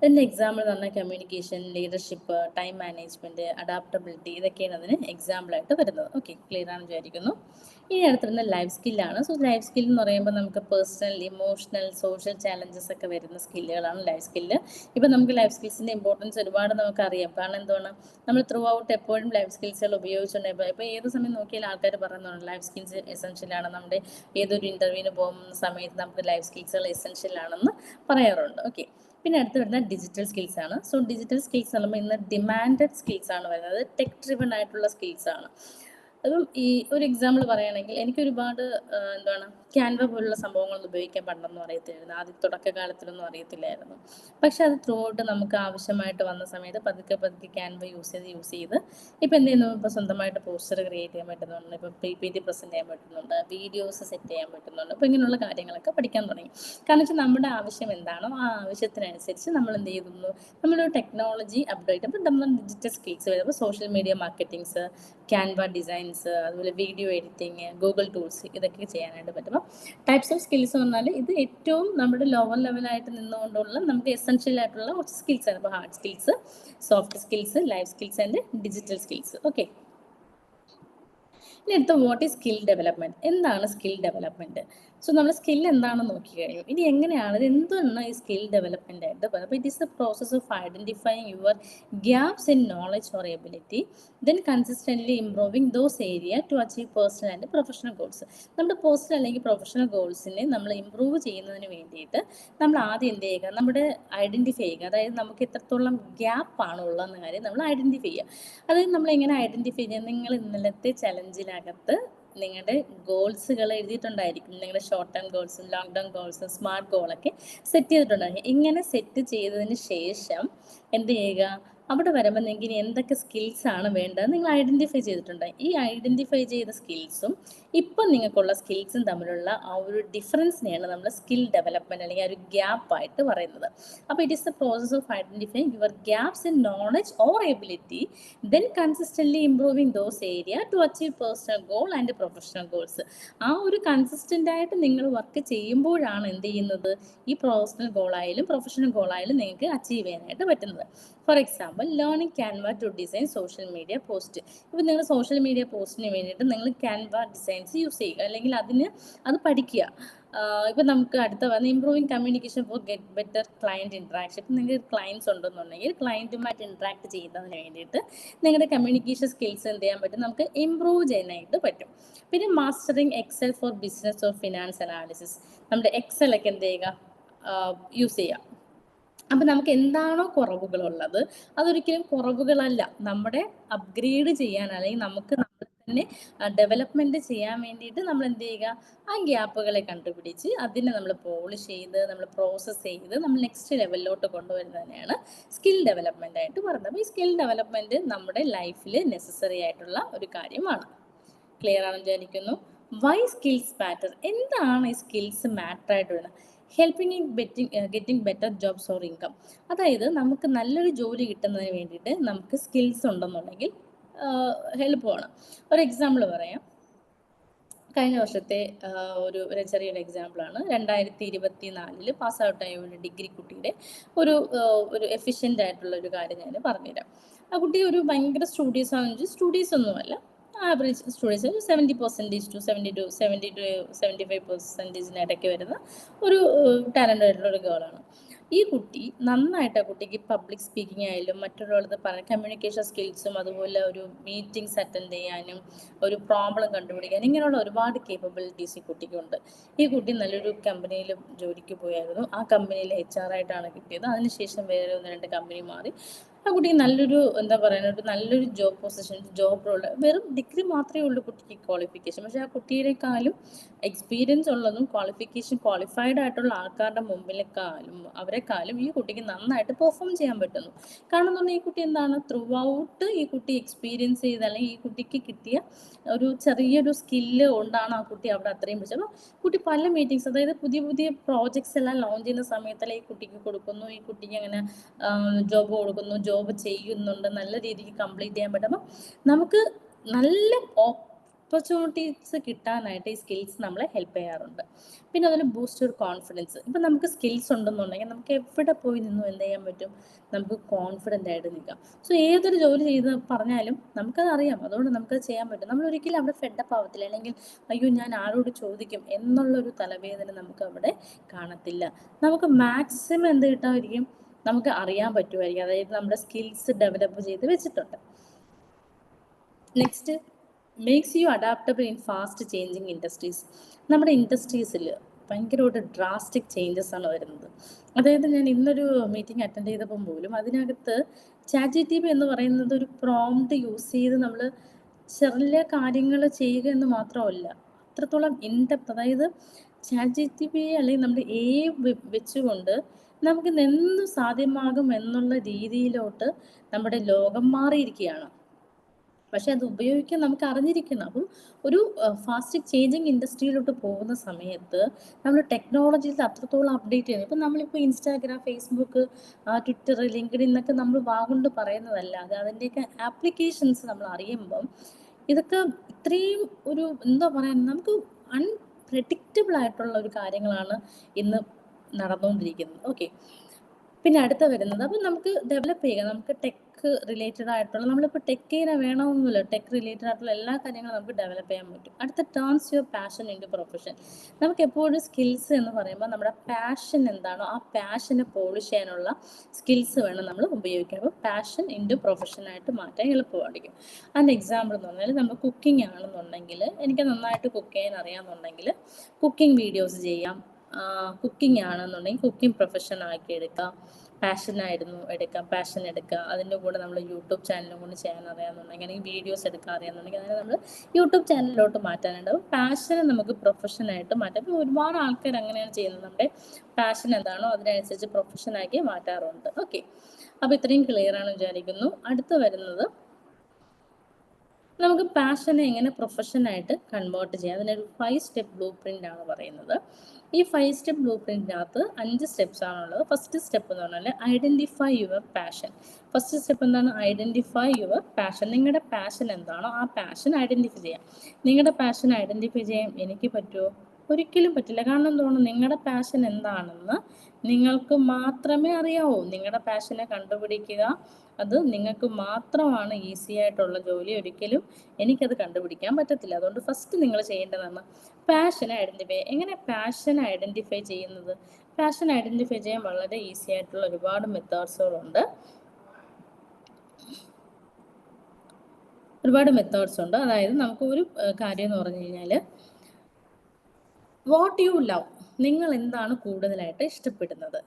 അതിൻ്റെ എക്സാമ്പിൾ എന്ന് പറഞ്ഞാൽ communication, leadership, time management, adaptability, ഇതൊക്കെയാണ് അതിന് എക്സാമ്പിളായിട്ട് വരുന്നത്. ഓക്കെ, ക്ലിയർ ആണെന്ന് വിചാരിക്കുന്നു. ഇനി അടുത്തിരുന്ന ലൈഫ് സ്കില്ലാണ്. സോ ലൈഫ് സ്കിൽ എന്ന് പറയുമ്പോൾ നമുക്ക് പേഴ്സണൽ, ഇമോഷണൽ, സോഷ്യൽ ചാലഞ്ചസ് ഒക്കെ വരുന്ന സ്കില്ലുകളാണ് ലൈഫ് സ്കില്ല്. ഇപ്പം നമുക്ക് ലൈഫ് സ്കിൽസിൻ്റെ ഇമ്പോർട്ടൻസ് ഒരുപാട് നമുക്കറിയാം. കാരണം എന്താണ്, നമ്മൾ ത്രൂ ഔട്ട് എപ്പോഴും ലൈഫ് സ്കിൽസുകൾ ഉപയോഗിച്ചിട്ടുണ്ട്. ഇപ്പോൾ ഏത് സമയം നോക്കിയാൽ ആൾക്കാർ പറയുന്നുണ്ട് ലൈഫ് സ്കിൽസ് എസെൻഷ്യലാണ്. നമ്മുടെ ഏതൊരു ഇൻ്റർവ്യൂവിന് പോകുന്ന സമയത്ത് നമുക്ക് ലൈഫ് സ്കിൽസുകൾ എസെൻഷ്യലാണെന്ന് പറയാറുണ്ട്. ഓക്കെ, പിന്നെ അടുത്ത് വരുന്ന ഡിജിറ്റൽ സ്കിൽസ് ആണ്. സോ ഡിജിറ്റൽ സ്കിൽസ് എന്ന് പറയുമ്പോൾ ഇന്ന് ഡിമാൻഡഡ് സ്കിൽസ് ആണ് വരുന്നത്, ടെക് ഡ്രിവൺ ആയിട്ടുള്ള സ്കിൽസ് ആണ്. അതും ഈ ഒരു എക്സാമ്പിൾ പറയുകയാണെങ്കിൽ എനിക്ക് ഒരുപാട് എന്താണ് ക്യാൻവ പോലുള്ള സംഭവങ്ങളൊന്നും ഉപയോഗിക്കാൻ പണ്ടെന്നും അറിയത്തില്ലായിരുന്നു. ആദ്യം തുടക്കകാലത്തിലൊന്നും അറിയത്തില്ലായിരുന്നു. പക്ഷെ അത് ത്രൂ ഔട്ട് നമുക്ക് ആവശ്യമായിട്ട് വന്ന സമയത്ത് പതുക്കെ ക്യാൻവ യൂസ് ചെയ്ത് ഇപ്പം എന്ത് ചെയ്യുന്നു, ഇപ്പോൾ സ്വന്തമായിട്ട് പോസ്റ്റർ ക്രിയേറ്റ് ചെയ്യാൻ പറ്റുന്നുണ്ട്, ഇപ്പോൾ PPT പ്രസൻറ്റ് ചെയ്യാൻ പറ്റുന്നുണ്ട്, വീഡിയോസ് സെറ്റ് ചെയ്യാൻ പറ്റുന്നുണ്ട്. അപ്പോൾ ഇങ്ങനെയുള്ള കാര്യങ്ങളൊക്കെ പഠിക്കാൻ തുടങ്ങി. കാരണം വെച്ചാൽ നമ്മുടെ ആവശ്യം എന്താണോ ആ ആവശ്യത്തിനനുസരിച്ച് നമ്മൾ എന്ത് ചെയ്യുന്നു, നമ്മളൊരു ടെക്നോളജി അപ്ഡേറ്റ്. അപ്പോൾ നമ്മൾ ഡിജിറ്റൽ സ്കിൽസ് വരുമ്പോൾ സോഷ്യൽ മീഡിയ മാർക്കറ്റിങ്സ്, ക്യാൻവ ഡിസൈൻസ്, അതുപോലെ വീഡിയോ എഡിറ്റിങ്, ഗൂഗിൾ ടൂൾസ്, ഇതൊക്കെ ചെയ്യാനായിട്ട് പറ്റും. ടൈപ്സ് ഓഫ് സ്കിൽസ് എന്ന് പറഞ്ഞാൽ ഇത് ഏറ്റവും നമ്മുടെ ലോവർ ലെവലായിട്ട് നിന്നുകൊണ്ടുള്ള നമുക്ക് എസെൻഷ്യൽ ആയിട്ടുള്ള കുറച്ച് സ്കിൽസ് ആണ്. ഇപ്പോൾ hard skills, soft skills, life skills and digital skills. Okay, ഇനി അടുത്ത വാട്ട് ഈസ് സ്കിൽ ഡെവലപ്മെൻറ്റ്. എന്താണ് സ്കിൽ ഡെവലപ്മെൻറ്റ്? സോ നമ്മൾ സ്കിൽ എന്താണെന്ന് നോക്കി കഴിഞ്ഞു. ഇനി എങ്ങനെയാണ് ഇത്, എന്താണ് ഈ സ്കിൽ ഡെവലപ്മെൻ്റ് ആയിട്ട് പറയുന്നത്? അപ്പോൾ it is the process of identifying your gaps in knowledge or ability, then consistently improving those area to achieve personal and professional goals. നമ്മുടെ പേഴ്സണൽ അല്ലെങ്കിൽ പ്രൊഫഷണൽ ഗോൾസിനെ നമ്മൾ ഇംപ്രൂവ് ചെയ്യുന്നതിന് വേണ്ടിയിട്ട് നമ്മൾ ആദ്യം എന്ത് ചെയ്യുക, നമ്മുടെ ഐഡൻറ്റിഫൈ ചെയ്യുക. അതായത് നമുക്ക് എത്രത്തോളം ഗ്യാപ്പാണ് ഉള്ളതെന്ന കാര്യം നമ്മൾ ഐഡൻറ്റിഫൈ ചെയ്യുക. അതായത് നമ്മൾ എങ്ങനെ ഐഡൻറ്റിഫൈ ചെയ്യുക, നിങ്ങൾ ഇന്നലത്തെ ചലഞ്ചിനകത്ത് നിങ്ങളുടെ ഗോൾസുകൾ എഴുതിയിട്ടുണ്ടായിരിക്കും. നിങ്ങളുടെ ഷോർട്ട് ടേം ഗോൾസും ലോങ് ടേം ഗോൾസും സ്മാർട്ട് ഗോളൊക്കെ സെറ്റ് ചെയ്തിട്ടുണ്ടായിരിക്കും. ഇങ്ങനെ സെറ്റ് ചെയ്തതിന് ശേഷം എന്ത് ചെയ്യുക, അവിടെ വരുമ്പോൾ നിങ്ങൾക്ക് ഇനി എന്തൊക്കെ സ്കിൽസാണ് വേണ്ടത് നിങ്ങൾ ഐഡൻറ്റിഫൈ ചെയ്തിട്ടുണ്ട്. ഈ ഐഡൻറ്റിഫൈ ചെയ്ത സ്കിൽസും ഇപ്പം നിങ്ങൾക്കുള്ള സ്കിൽസും തമ്മിലുള്ള ആ ഒരു ഡിഫറൻസിനെയാണ് നമ്മൾ സ്കിൽ ഡെവലപ്മെൻറ്റ് അല്ലെങ്കിൽ ആ ഒരു ഗ്യാപ്പായിട്ട് പറയുന്നത്. അപ്പോൾ it is the process of identifying your gaps in knowledge or ability, then consistently improving those area to achieve personal goal and professional goals. ആ ഒരു കൺസിസ്റ്റൻ്റ് ആയിട്ട് നിങ്ങൾ വർക്ക് ചെയ്യുമ്പോഴാണ് എന്ത് ചെയ്യുന്നത്, ഈ പേഴ്സണൽ ഗോളായാലും പ്രൊഫഷണൽ ഗോളായാലും നിങ്ങൾക്ക് അച്ചീവ് ചെയ്യാനായിട്ട് പറ്റുന്നത്. For example, learning Canva to design social media post. ഇപ്പോൾ നിങ്ങൾ സോഷ്യൽ മീഡിയ പോസ്റ്റിന് വേണ്ടിയിട്ട് നിങ്ങൾ ക്യാൻവ ഡിസൈൻസ് യൂസ് ചെയ്യുക, അല്ലെങ്കിൽ അത് പഠിക്കുക. ഇപ്പം നമുക്ക് അടുത്ത വന്ന് improving communication for get better client interaction. ഇപ്പം നിങ്ങൾക്ക് ക്ലയൻസ് ഉണ്ടെന്നുണ്ടെങ്കിൽ ക്ലയൻറ്റുമായിട്ട് ഇൻട്രാക്ട് ചെയ്യുന്നതിന് വേണ്ടിയിട്ട് നിങ്ങളുടെ കമ്മ്യൂണിക്കേഷൻ സ്കിൽസ് എന്ത് ചെയ്യാൻ പറ്റും, നമുക്ക് ഇംപ്രൂവ് ചെയ്യാനായിട്ട് പറ്റും. പിന്നെ mastering Excel four business or finance analysis. നമ്മുടെ എക്സലൊക്കെ എന്ത് ചെയ്യുക, യൂസ് ചെയ്യുക. അപ്പം നമുക്ക് എന്താണോ കുറവുകളുള്ളത് അതൊരിക്കലും കുറവുകളല്ല, നമ്മുടെ അപ്ഗ്രേഡ് ചെയ്യാൻ അല്ലെങ്കിൽ നമുക്ക് നമ്മൾ തന്നെ ഡെവലപ്മെൻറ്റ് ചെയ്യാൻ വേണ്ടിയിട്ട് നമ്മൾ എന്ത് ചെയ്യുക, ആ ഗ്യാപ്പുകളെ കണ്ടുപിടിച്ച് അതിനെ നമ്മൾ പോളിഷ് ചെയ്ത് നമ്മൾ പ്രോസസ്സ് ചെയ്ത് നമ്മൾ നെക്സ്റ്റ് ലെവലിലോട്ട് കൊണ്ടുവരുന്നതിനെയാണ് സ്കിൽ ഡെവലപ്മെൻ്റ് ആയിട്ട് പറയുന്നത്. അപ്പോൾ ഈ സ്കിൽ ഡെവലപ്മെൻറ്റ് നമ്മുടെ ലൈഫിൽ നെസസറി ആയിട്ടുള്ള ഒരു കാര്യമാണ്. ക്ലിയർ ആണെന്ന് വിചാരിക്കുന്നു. വൈ സ്കിൽസ് മാറ്റർ, എന്താണ് ഈ സ്കിൽസ് മാറ്റർ ആയിട്ട് വരുന്നത്? Helping in getting better jobs or income. അതായത് നമുക്ക് നല്ലൊരു ജോലി കിട്ടുന്നതിന് വേണ്ടിയിട്ട് നമുക്ക് സ്കിൽസ് ഉണ്ടെന്നുണ്ടെങ്കിൽ ഹെൽപ്പ്. ഒരു എക്സാമ്പിൾ പറയാം. കഴിഞ്ഞ വർഷത്തെ ഒരു ചെറിയൊരു എക്സാമ്പിളാണ്. 2024 പാസ് ഔട്ടായ ഒരു ഡിഗ്രി കുട്ടിയുടെ ഒരു എഫിഷ്യൻ്റ് ആയിട്ടുള്ള ഒരു കാര്യം ഞാൻ പറഞ്ഞുതരാം. ആ കുട്ടി ഒരു ഭയങ്കര സ്റ്റുഡീസാണെന്ന് വെച്ചാൽ സ്റ്റുഡീസ് ഒന്നുമല്ല, ആവറേജ് സ്റ്റുഡീസ് 70% to 70 to 75% ഇടയ്ക്ക് വരുന്ന ഒരു ടാലൻ്റ് ആയിട്ടുള്ള ഒരു ഗേളാണ്. ഈ കുട്ടി നന്നായിട്ട് ആ കുട്ടിക്ക് പബ്ലിക് സ്പീക്കിംഗ് ആയാലും മറ്റുള്ളവർക്ക് പറയാൻ കമ്മ്യൂണിക്കേഷൻ സ്കിൽസും അതുപോലെ ഒരു മീറ്റിംഗ്സ് അറ്റൻഡ് ചെയ്യാനും ഒരു പ്രോബ്ലം കണ്ടുപിടിക്കാനും ഇങ്ങനെയുള്ള ഒരുപാട് കേപ്പബിലിറ്റീസ് ഈ കുട്ടിക്കുണ്ട്. ഈ കുട്ടി നല്ലൊരു കമ്പനിയിൽ ജോലിക്ക് പോയായിരുന്നു. ആ കമ്പനിയിൽ HR ആയിട്ടാണ് കിട്ടിയത്. അതിനുശേഷം വേറെ 1-2 കമ്പനി മാറി. ആ കുട്ടിക്ക് നല്ലൊരു എന്താ പറയുക ഒരു നല്ലൊരു ജോബ് പൊസിഷൻ ജോബ് റോൾ വെറും ഡിഗ്രി മാത്രമേ ഉള്ളൂ കുട്ടിക്ക് ക്വാളിഫിക്കേഷൻ. പക്ഷേ ആ കുട്ടിയേക്കാളും എക്സ്പീരിയൻസ് ഉള്ളതും ക്വാളിഫൈഡ് ആയിട്ടുള്ള ആൾക്കാരുടെ മുമ്പിലേക്കാളും അവരെക്കാളും ഈ കുട്ടിക്ക് നന്നായിട്ട് പെർഫോം ചെയ്യാൻ പറ്റുന്നു. കാരണം എന്ന് പറഞ്ഞാൽ ഈ കുട്ടി എന്താണ് ത്രൂ ഔട്ട് ഈ കുട്ടി എക്സ്പീരിയൻസ് ചെയ്ത് അല്ലെങ്കിൽ ഈ കുട്ടിക്ക് കിട്ടിയ ഒരു ചെറിയൊരു സ്കില്ല് കൊണ്ടാണ് ആ കുട്ടി അവിടെ അത്രയും പിടിച്ചത്. അപ്പോൾ കുട്ടി പല മീറ്റിങ്സ് അതായത് പുതിയ പുതിയ പ്രോജക്ട്സ് എല്ലാം ലോഞ്ച് ചെയ്യുന്ന സമയത്തല്ലേ ഈ കുട്ടിക്ക് കൊടുക്കുന്നു, ഈ കുട്ടിക്ക് അങ്ങനെ ജോബ് കൊടുക്കുന്നു, ജോബ് ചെയ്യുന്നുണ്ട്, നല്ല രീതിക്ക് കംപ്ലീറ്റ് ചെയ്യാൻ പറ്റും. അപ്പം നമുക്ക് നല്ല ഓപ്പർച്യൂണിറ്റീസ് കിട്ടാനായിട്ട് ഈ സ്കിൽസ് നമ്മളെ ഹെൽപ്പ് ചെയ്യാറുണ്ട്. പിന്നെ അതിൽ ബൂസ്റ്റ് ഒരു കോൺഫിഡൻസ്. ഇപ്പം നമുക്ക് സ്കിൽസ് ഉണ്ടെന്നുണ്ടെങ്കിൽ നമുക്ക് എവിടെ പോയി നിന്നും എന്ത് ചെയ്യാൻ പറ്റും, നമുക്ക് കോൺഫിഡൻ്റ് ആയിട്ട് നിൽക്കാം. സോ ഏതൊരു ജോലി ചെയ്ത് പറഞ്ഞാലും നമുക്കത് അറിയാം, അതുകൊണ്ട് നമുക്കത് ചെയ്യാൻ പറ്റും. നമ്മൾ ഒരിക്കലും അവിടെ ഫെഡപ്പ് ആവത്തില്ല, അല്ലെങ്കിൽ അയ്യോ ഞാൻ ആരോട് ചോദിക്കും എന്നുള്ളൊരു തലവേദന നമുക്ക് അവിടെ കാണത്തില്ല. നമുക്ക് മാക്സിമം എന്ത് കിട്ടാമായിരിക്കും, നമുക്ക് അറിയാൻ പറ്റുമായിരിക്കും. അതായത് നമ്മുടെ സ്കിൽസ് ഡെവലപ്പ് ചെയ്ത് വെച്ചിട്ടുണ്ട്. Next makes you adaptable in fast changing industries. നമ്മുടെ ഇൻഡസ്ട്രീസിൽ ഭയങ്കരമായിട്ട് ഡ്രാസ്റ്റിക് ചേഞ്ചസ് ആണ് വരുന്നത്. അതായത് ഞാൻ ഇന്നൊരു മീറ്റിംഗ് അറ്റൻഡ് ചെയ്തപ്പം പോലും അതിനകത്ത് ChatGPT എന്ന് പറയുന്നത് ഒരു പ്രോംപ്റ്റ് യൂസ് ചെയ്ത് നമ്മൾ ചെറിയ കാര്യങ്ങൾ ചെയ്യുക എന്ന് മാത്രമല്ല, അത്രത്തോളം ഇൻഡെപ്ത്, അതായത് ChatGPT അല്ലെങ്കിൽ നമ്മുടെ വെച്ചുകൊണ്ട് നമുക്ക് എന്ത് സാധ്യമാകും എന്നുള്ള രീതിയിലോട്ട് നമ്മുടെ ലോകം മാറിയിരിക്കുകയാണ്. പക്ഷെ അത് ഉപയോഗിക്കാൻ നമുക്ക് അറിഞ്ഞിരിക്കണം. അപ്പം ഒരു ഫാസ്റ്റ് ചേഞ്ചിങ് ഇൻഡസ്ട്രിയിലോട്ട് പോകുന്ന സമയത്ത് നമ്മൾ ടെക്നോളജിയിൽ അത്രത്തോളം അപ്ഡേറ്റ് ചെയ്യണം. ഇപ്പം നമ്മളിപ്പോൾ ഇൻസ്റ്റാഗ്രാം, ഫേസ്ബുക്ക്, ട്വിറ്റർ, ലിങ്ക്ഡിൻ എന്നൊക്കെ നമ്മൾ വാഗുകൊണ്ട് പറയുന്നതല്ലാതെ അതിൻ്റെയൊക്കെ ആപ്ലിക്കേഷൻസ് നമ്മൾ അറിയുമ്പം ഇതൊക്കെ ഇത്രയും ഒരു എന്താ പറയുക, നമുക്ക് അൺപ്രെഡിക്റ്റബിൾ ആയിട്ടുള്ള ഒരു കാര്യങ്ങളാണ് ഇന്ന് നടന്നുകൊണ്ടിരിക്കുന്നത്. ഓക്കെ, പിന്നെ അടുത്ത വരുന്നത് അപ്പം നമുക്ക് ഡെവലപ്പ് ചെയ്യുക, നമുക്ക് ടെക് റിലേറ്റഡ് ആയിട്ടുള്ള നമ്മളിപ്പോൾ ടെക്കിനെ വേണമെന്നില്ല, ടെക് റിലേറ്റഡ് ആയിട്ടുള്ള എല്ലാ കാര്യങ്ങളും നമുക്ക് ഡെവലപ്പ് ചെയ്യാൻ പറ്റും. അടുത്ത turns your passion into profession. നമുക്ക് എപ്പോഴും സ്കിൽസ് എന്ന് പറയുമ്പോൾ നമ്മുടെ പാഷൻ എന്താണോ ആ പാഷനെ പോളിഷ് ചെയ്യാനുള്ള സ്കിൽസ് വേണം നമ്മൾ ഉപയോഗിക്കാൻ. അപ്പോൾ പാഷൻ ഇൻ ടു പ്രൊഫഷനായിട്ട് മാറ്റാൻ എളുപ്പമായിരിക്കും. അതിൻ്റെ എക്സാമ്പിൾ എന്ന് പറഞ്ഞാൽ നമ്മൾ കുക്കിംഗ് ആണെന്നുണ്ടെങ്കിൽ, എനിക്ക് നന്നായിട്ട് കുക്ക് ചെയ്യാൻ അറിയാമെന്നുണ്ടെങ്കിൽ കുക്കിംഗ് വീഡിയോസ് ചെയ്യാം. കുക്കിംഗ് ആണെന്നുണ്ടെങ്കിൽ കുക്കിംഗ് പ്രൊഫഷൻ ആക്കി എടുക്കാം, പാഷൻ എടുക്കുക. അതിൻ്റെ കൂടെ നമ്മൾ യൂട്യൂബ് ചാനലും കൊണ്ട് ചെയ്യാൻ അറിയാമെന്നുണ്ടെങ്കിൽ, അല്ലെങ്കിൽ വീഡിയോസ് എടുക്കാൻ അറിയാമെന്നുണ്ടെങ്കിൽ അതിനെ നമ്മൾ യൂട്യൂബ് ചാനലിലോട്ട് മാറ്റാനുണ്ട്. അപ്പോൾ പാഷനെ നമുക്ക് പ്രൊഫഷനായിട്ട് മാറ്റാം. അപ്പോൾ ഒരുപാട് ആൾക്കാർ അങ്ങനെയാണ് ചെയ്യുന്നത്, നമ്മുടെ പാഷൻ എന്താണോ അതിനനുസരിച്ച് പ്രൊഫഷനാക്കി മാറ്റാറുണ്ട്. ഓക്കെ, അപ്പോൾ ഇത്രയും ക്ലിയർ ആണ് വിചാരിക്കുന്നു. അടുത്ത് വരുന്നത് നമുക്ക് പാഷനെ എങ്ങനെ പ്രൊഫഷനായിട്ട് കൺവേർട്ട് ചെയ്യാം. അതിനൊരു 5 സ്റ്റെപ്പ് ബ്ലൂ പ്രിൻ്റ് ആണ് പറയുന്നത്. ഈ 5 സ്റ്റെപ്പ് ബ്ലൂ പ്രിൻറ്റിനകത്ത് 5 സ്റ്റെപ്സ് ആണുള്ളത്. ഫസ്റ്റ് സ്റ്റെപ്പ് എന്ന് പറഞ്ഞാൽ identify your passion. First step എന്താണ്? Identify your passion. നിങ്ങളുടെ പാഷൻ എന്താണോ ആ പാഷൻ ഐഡൻറ്റിഫൈ ചെയ്യാം. നിങ്ങളുടെ പാഷൻ ഐഡൻറ്റിഫൈ ചെയ്യാൻ എനിക്ക് പറ്റുമോ? ഒരിക്കലും പറ്റില്ല. കാരണം എന്തുകൊണ്ട്? നിങ്ങളുടെ പാഷൻ എന്താണെന്ന് നിങ്ങൾക്ക് മാത്രമേ അറിയാവൂ. നിങ്ങളുടെ പാഷനെ കണ്ടുപിടിക്കുക, അത് നിങ്ങൾക്ക് മാത്രമാണ് ഈസി ആയിട്ടുള്ള ജോലി. ഒരിക്കലും എനിക്കത് കണ്ടുപിടിക്കാൻ പറ്റത്തില്ല. അതുകൊണ്ട് ഫസ്റ്റ് നിങ്ങൾ ചെയ്യേണ്ടതാണ് പാഷനെ ഐഡൻറ്റിഫൈ. എങ്ങനെ പാഷൻ ഐഡൻറ്റിഫൈ ചെയ്യുന്നത്? പാഷൻ ഐഡൻറ്റിഫൈ ചെയ്യാൻ വളരെ ഈസി ആയിട്ടുള്ള ഒരുപാട് മെത്തേഡ്സുകളുണ്ട്. അതായത് നമുക്ക് ഒരു കാര്യം എന്ന് പറഞ്ഞു കഴിഞ്ഞാൽ, വാട്ട് യു ലവ്, നിങ്ങൾ എന്താണ് കൂടുതലായിട്ട് ഇഷ്ടപ്പെടുന്നത്?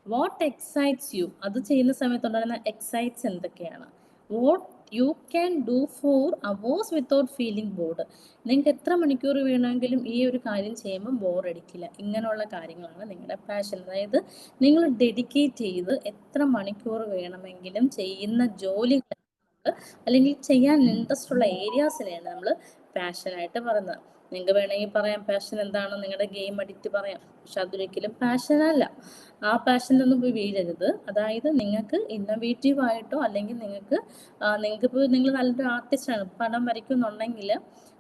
വാട്ട് എക്സൈറ്റ്സ് യു, അത് ചെയ്യുന്ന സമയത്തുണ്ടാകുന്ന എക്സൈറ്റ്സ് എന്തൊക്കെയാണ്? What you can do for hours without feeling board, നിങ്ങൾക്ക് എത്ര മണിക്കൂർ വേണമെങ്കിലും ഈ ഒരു കാര്യം ചെയ്യുമ്പോൾ ബോറടിക്കില്ല. ഇങ്ങനെയുള്ള കാര്യങ്ങളാണ് നിങ്ങളുടെ പാഷൻ. അതായത് നിങ്ങൾ ഡെഡിക്കേറ്റ് ചെയ്ത് എത്ര മണിക്കൂർ വേണമെങ്കിലും ചെയ്യുന്ന ജോലി അല്ലെങ്കിൽ ചെയ്യാൻ ഇൻട്രസ്റ്റ് ഉള്ള ഏരിയാസിനെയാണ് നമ്മൾ പാഷനായിട്ട് പറയുന്നത്. നിങ്ങൾക്ക് വേണമെങ്കിൽ പറയാം പാഷൻ എന്താണ്, നിങ്ങളുടെ ഗെയിം അഡിക്റ്റ് പറയാം. പക്ഷെ അതൊരിക്കലും പാഷനല്ല. ആ പാഷനൊന്നും പോയി വീഴരുത്. അതായത് നിങ്ങൾക്ക് ഇന്നോവേറ്റീവ് ആയിട്ടോ അല്ലെങ്കിൽ നിങ്ങൾക്ക് ഇപ്പോൾ നിങ്ങൾ നല്ലൊരു ആർട്ടിസ്റ്റാണ്, പടം വരയ്ക്കുന്നുണ്ടെങ്കിൽ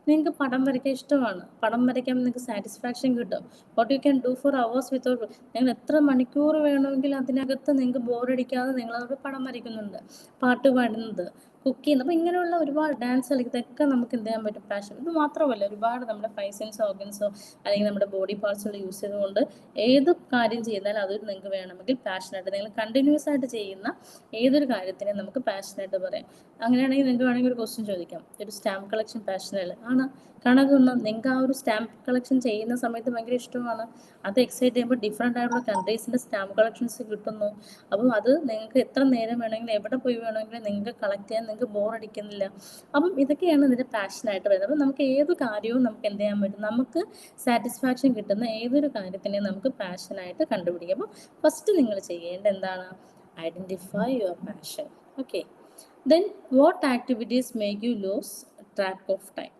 നിങ്ങൾക്ക് പടം വരയ്ക്കാൻ ഇഷ്ടമാണ്, പടം വരയ്ക്കാൻ നിങ്ങൾക്ക് സാറ്റിസ്ഫാക്ഷൻ കിട്ടും. What you can do for hours without, നിങ്ങൾ എത്ര മണിക്കൂർ വേണമെങ്കിൽ അതിനകത്ത് നിങ്ങൾക്ക് ബോറടിക്കാതെ നിങ്ങളത് പടം വരയ്ക്കുന്നുണ്ട്, പാട്ട് പാടുന്നത്, കുക്ക് ചെയ്യുന്നത്. അപ്പോൾ ഇങ്ങനെയുള്ള ഒരുപാട് ഡാൻസ് കളിക്കുന്നത് ഇതൊക്കെ നമുക്ക് എന്ത് ചെയ്യാൻ പറ്റും, പാഷൻ. ഇത് മാത്രമല്ല, ഒരുപാട് നമ്മുടെ 5 സെൻസ് ഓർഗൻസോ അല്ലെങ്കിൽ നമ്മുടെ ബോഡി പാർട്സുകൾ യൂസ് ചെയ്തുകൊണ്ട് ഏത് കാര്യം ചെയ്താൽ അത് നിങ്ങൾക്ക് വേണമെങ്കിൽ പാഷനായിട്ട്, നിങ്ങൾ കണ്ടിന്യൂസ് ആയിട്ട് ചെയ്യുന്ന ഏതൊരു കാര്യത്തിനെ നമുക്ക് പാഷനായിട്ട് പറയാം. അങ്ങനെയാണെങ്കിൽ നിങ്ങൾക്ക് വേണമെങ്കിൽ ഒരു ക്വസ്റ്റ്യൻ ചോദിക്കാം, ഒരു സ്റ്റാമ്പ് കളക്ഷൻ പാഷനല്ല ആണ്, കാരണം നിങ്ങൾക്ക് ആ ഒരു സ്റ്റാമ്പ് കളക്ഷൻ ചെയ്യുന്ന സമയത്ത് ഭയങ്കര ഇഷ്ടമാണ്, അത് എക്സൈറ്റ് ചെയ്യുമ്പോൾ ഡിഫറെൻ്റ് ആയിട്ടുള്ള കൺട്രീസിൻ്റെ സ്റ്റാമ്പ് കളക്ഷൻസ് കിട്ടുന്നു. അപ്പം അത് നിങ്ങൾക്ക് എത്ര നേരം വേണമെങ്കിലും എവിടെ പോയി വേണമെങ്കിലും നിങ്ങൾക്ക് കളക്ട് ചെയ്യാൻ നിങ്ങൾക്ക് ബോറടിക്കുന്നില്ല. അപ്പം ഇതൊക്കെയാണ് ഇതിൻ്റെ പാഷനായിട്ട് വരുന്നത്. അപ്പം നമുക്ക് ഏത് കാര്യവും നമുക്ക് എന്ത് ചെയ്യാൻ പറ്റും, നമുക്ക് സാറ്റിസ്ഫാക്ഷൻ കിട്ടുന്ന ഏതൊരു കാര്യത്തിനെ നമുക്ക് പാഷനായിട്ട് കണ്ടുപിടിക്കാം. അപ്പം ഫസ്റ്റ് നിങ്ങൾ ചെയ്യേണ്ട എന്താണ്, identify your passion. Okay, then what activities make you lose track of time.